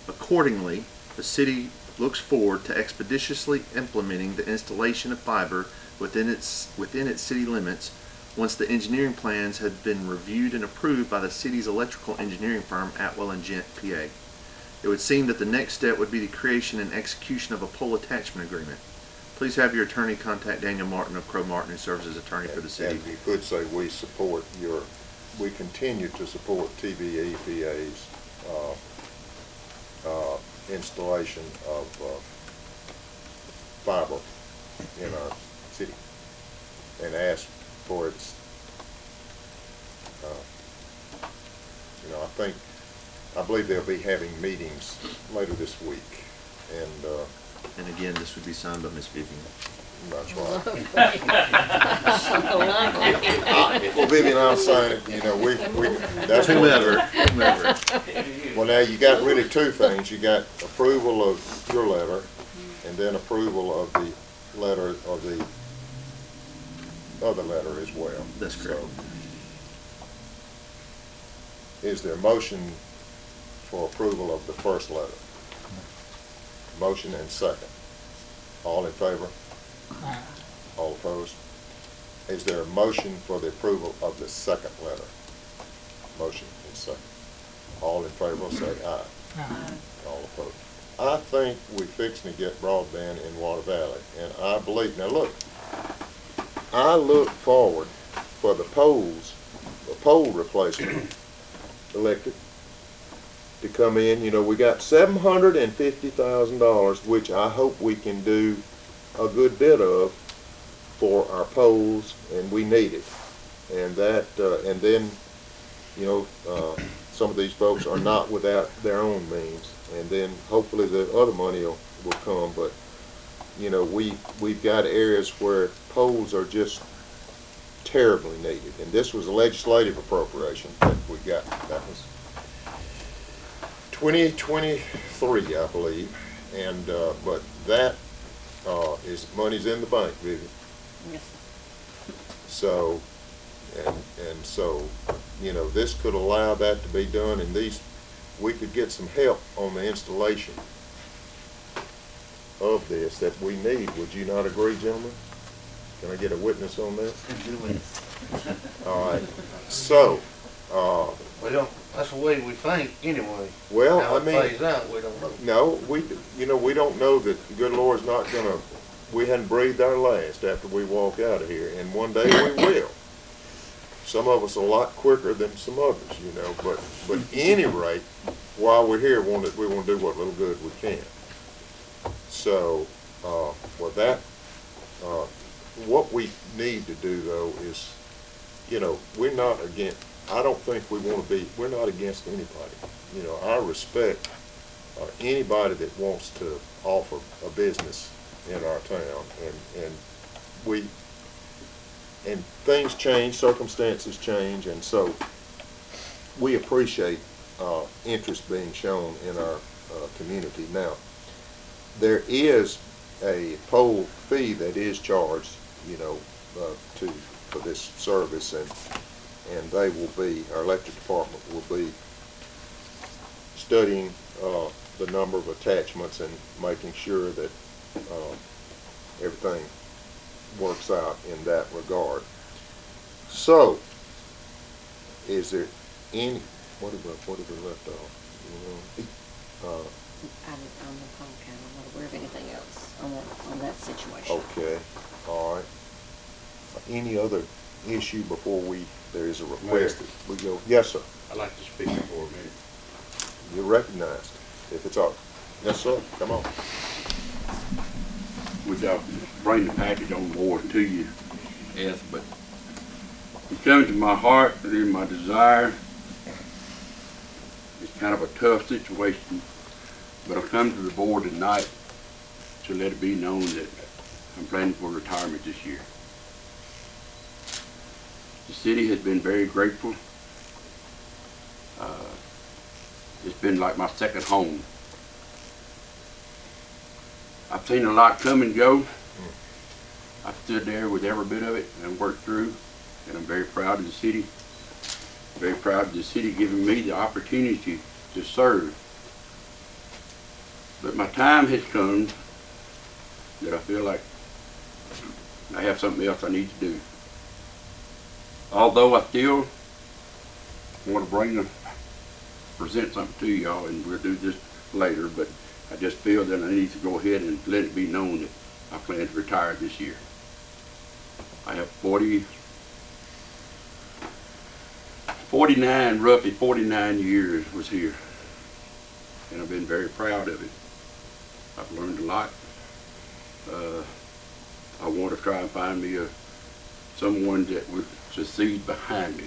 [SPEAKER 4] Accordingly, the city looks forward to expeditiously implementing the installation of fiber within its city limits once the engineering plans have been reviewed and approved by the city's electrical engineering firm, Atwell and Gent, PA. It would seem that the next step would be the creation and execution of a pole attachment agreement. Please have your attorney contact Daniel Martin of Crow Martin, who serves as attorney for the city.
[SPEAKER 1] And you could say we continue to support TVEPA's installation of fiber believe they'll be having meetings later this week, and,
[SPEAKER 12] And again, this would be signed by Miss Vivian.
[SPEAKER 1] that's right. Well, Vivian, I'll sign it, you know, that's what.
[SPEAKER 12] Whomever.
[SPEAKER 1] Well, now, you got really two things. You got approval of your letter, and then approval of the letter, of the other letter as well.
[SPEAKER 12] That's correct.
[SPEAKER 1] So, is there a motion for approval of the first letter? Motion and second. All in favor? All opposed? Is there a motion for the approval of the second letter? Motion and second. All in favor, say aye. All opposed. I think we're fixing to get broadband in Water Valley, and I believe, now look, I look forward for the pole replacement, electric, to come in. You know, we got $750,000, which I hope we can do a good bit of for our poles, and we need it. And that, and then, you know, some of these folks are not without their own means, and then hopefully the other money will come. But you know, we've got areas where poles are just terribly needed, and this was a legislative appropriation that we got. That was 2023, I believe, and but that is money's in the bank, Vivian.
[SPEAKER 2] Yes.
[SPEAKER 1] So, and so, you know, this could allow that to be done, and we could get some help on the installation of this that we need. Would you not agree, gentlemen? Can I get a witness on that? All right. So,
[SPEAKER 9] We don't, that's the way we think anyway.
[SPEAKER 1] well,
[SPEAKER 9] How
[SPEAKER 1] I
[SPEAKER 9] it
[SPEAKER 1] mean,
[SPEAKER 9] plays out, we don't know.
[SPEAKER 1] no, we don't know that the good Lord's not gonna, we hadn't breathed our last after we walk out of here, and one day we will. Some of us a lot quicker than some others, you know, but at any rate, while we're here, we want to do what little good we can. So, with that, what we need to do though is, you know, we're not against, I don't think we're not against anybody. You know, I respect anybody that wants to offer a business in our town, and things change, circumstances change, and so we appreciate interest being shown in our community. Now, there is a poll fee that is charged, you know, for this service, and they will be, our electric department will be studying the number of attachments and making sure that everything works out in that regard. So, is there any, what have we left off?
[SPEAKER 2] On the phone count, I'm not aware of anything else on that situation.
[SPEAKER 1] Okay, all right. Any other issue before there is a request that we go? Yes, sir.
[SPEAKER 8] I'd like to speak for a minute.
[SPEAKER 1] You're recognized, if it's all. Yes, sir, come on.
[SPEAKER 8] Without bring the package on board to you, yes, but it comes to my heart and my desire. It's kind of a tough situation, but I'll come to the board tonight to let it be known that I'm planning for retirement this year. The city has been very grateful. It's been like my second home. I've seen a lot come and go. I stood there with every bit of it and worked through, and I'm very proud of the city. Very proud of the city giving me the opportunity to serve. But my time has come that I feel like I have something else I need to do. Although I still want to present something to y'all, and we'll do this later, but I just feel that I need to go ahead and let it be known that I plan to retire this year. I have roughly 49 years was here, and I've been very proud of it. I've learned a lot. I want to try and find me someone that would succeed behind me.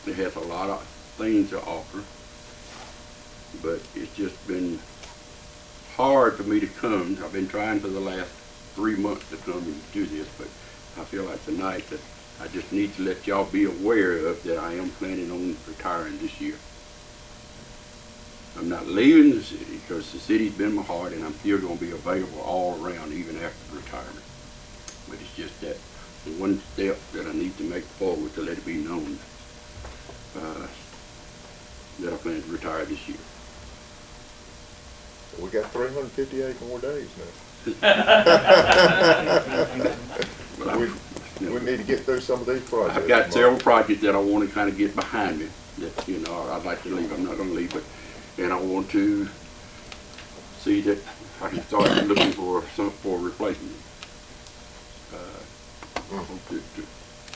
[SPEAKER 8] It has a lot of things to offer, but it's just been hard for me to come. I've been trying for the last 3 months to come and do this, but I feel like tonight that I just need to let y'all be aware of that I am planning on retiring this year. I'm not leaving the city because the city's been my heart, and I'm still going to be available all around even after retirement. But it's just that the one step that I need to make forward to let it be known that I plan to retire this year.
[SPEAKER 1] We got 358 more days now. We need to get through some of these projects.
[SPEAKER 8] I've got several projects that I want to kind of get behind me that, you know, I'd like to leave. I'm not going to leave, but, and I want to see that I can start looking for a replacement. I hope to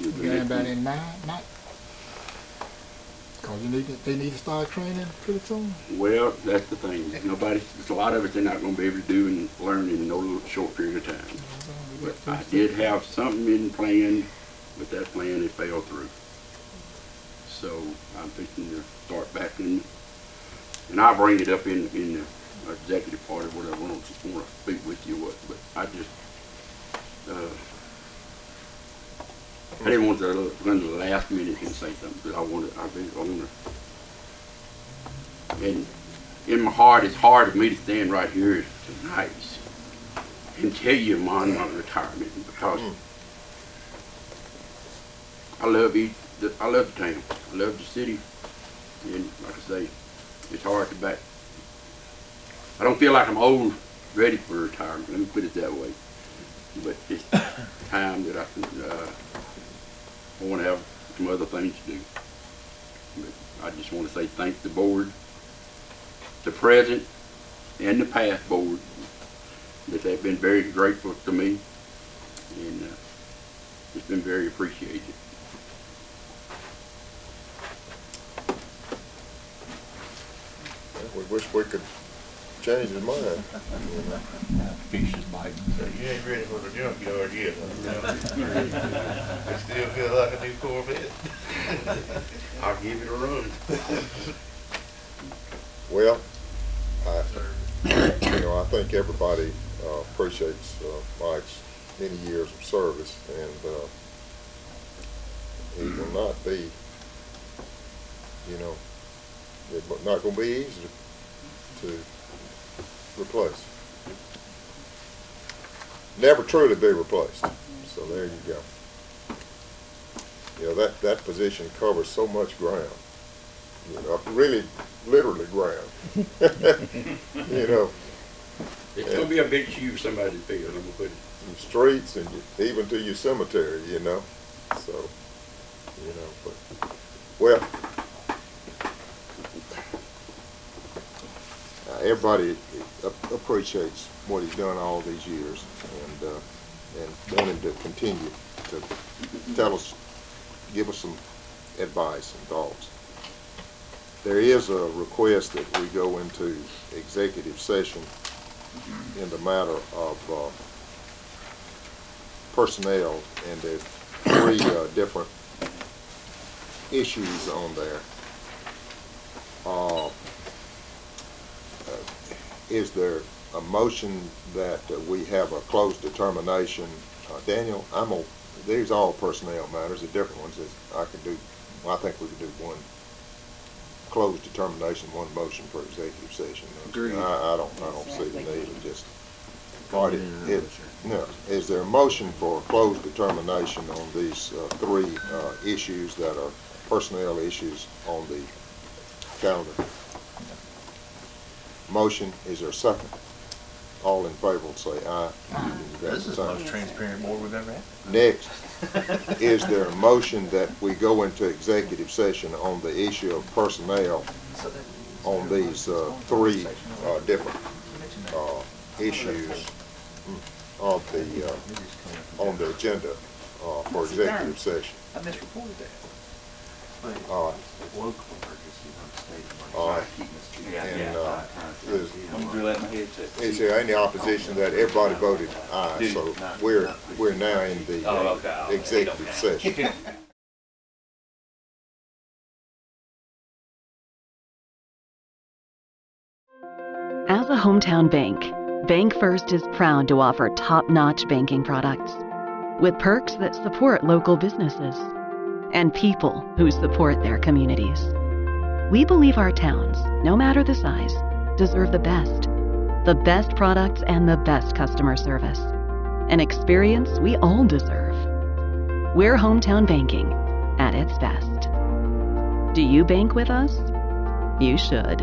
[SPEAKER 14] You got anybody in mind, Mike? Cause they need to start training pretty soon.
[SPEAKER 8] Well, that's the thing. There's a lot of it they're not going to be able to do and learn in no little short period of time. But I did have something in plan, but that plan has failed through. So I'm thinking to start back in, and I'll bring it up in the executive part of whatever I want to speak with you with. But I just, I didn't want to run to the last minute and say something, but I want to, and in my heart, it's hard for me to stand right here tonight and tell you my retirement because I love the town, I love the city, and like I say, it's hard to back. I don't feel like I'm old, ready for retirement. Let me put it that way. But it's time that I can. I want to have some other things to do. But I just want to say thank the board, the present and the past board, that they've been very grateful to me, and it's been very appreciated.
[SPEAKER 1] We wish we could change his mind.
[SPEAKER 7] Fish is biting.
[SPEAKER 9] So you ain't ready for the junkyard yet, huh? It still feels like a new Corvette.
[SPEAKER 8] I'll give it a run.
[SPEAKER 1] Well, I think everybody appreciates Mike's many years of service, and he will not be, it's not going to be easy to replace. Never truly be replaced. So there you go. That position covers so much ground. Really, literally ground.
[SPEAKER 8] It's going to be a big shoe for somebody to fill, I'm going to put it.
[SPEAKER 1] Some streets and even to your cemetery, So, but, well, everybody appreciates what he's done all these years, and want him to continue to give us some advice and thoughts. There is a request that we go into executive session in the matter of personnel, and there are 3 different issues on there. Is there a motion that we have a closed determination? Daniel, these are all personnel matters, the different ones that I think we could do one closed determination, one motion for executive session.
[SPEAKER 4] Agreed.
[SPEAKER 1] I don't see the need of just. Marty, is there a motion for closed determination on these 3 issues that are personnel issues on the calendar? Motion, is there a second? All in favor will say aye.
[SPEAKER 12] This is the most transparent board we've ever had.
[SPEAKER 1] Next, is there a motion that we go into executive session on the issue of personnel on these 3 different issues on the agenda for executive session?
[SPEAKER 12] I misreported that.
[SPEAKER 1] All right. And is there any opposition that everybody voted aye? So we're now in the executive session.
[SPEAKER 16] Hometown Bank, Bank First is proud to offer top-notch banking products with perks that support local businesses and people who support their communities. We believe our towns, no matter the size, deserve the best products and the best customer service, an experience we all deserve. We're Hometown Banking at its best. Do you bank with us? You should.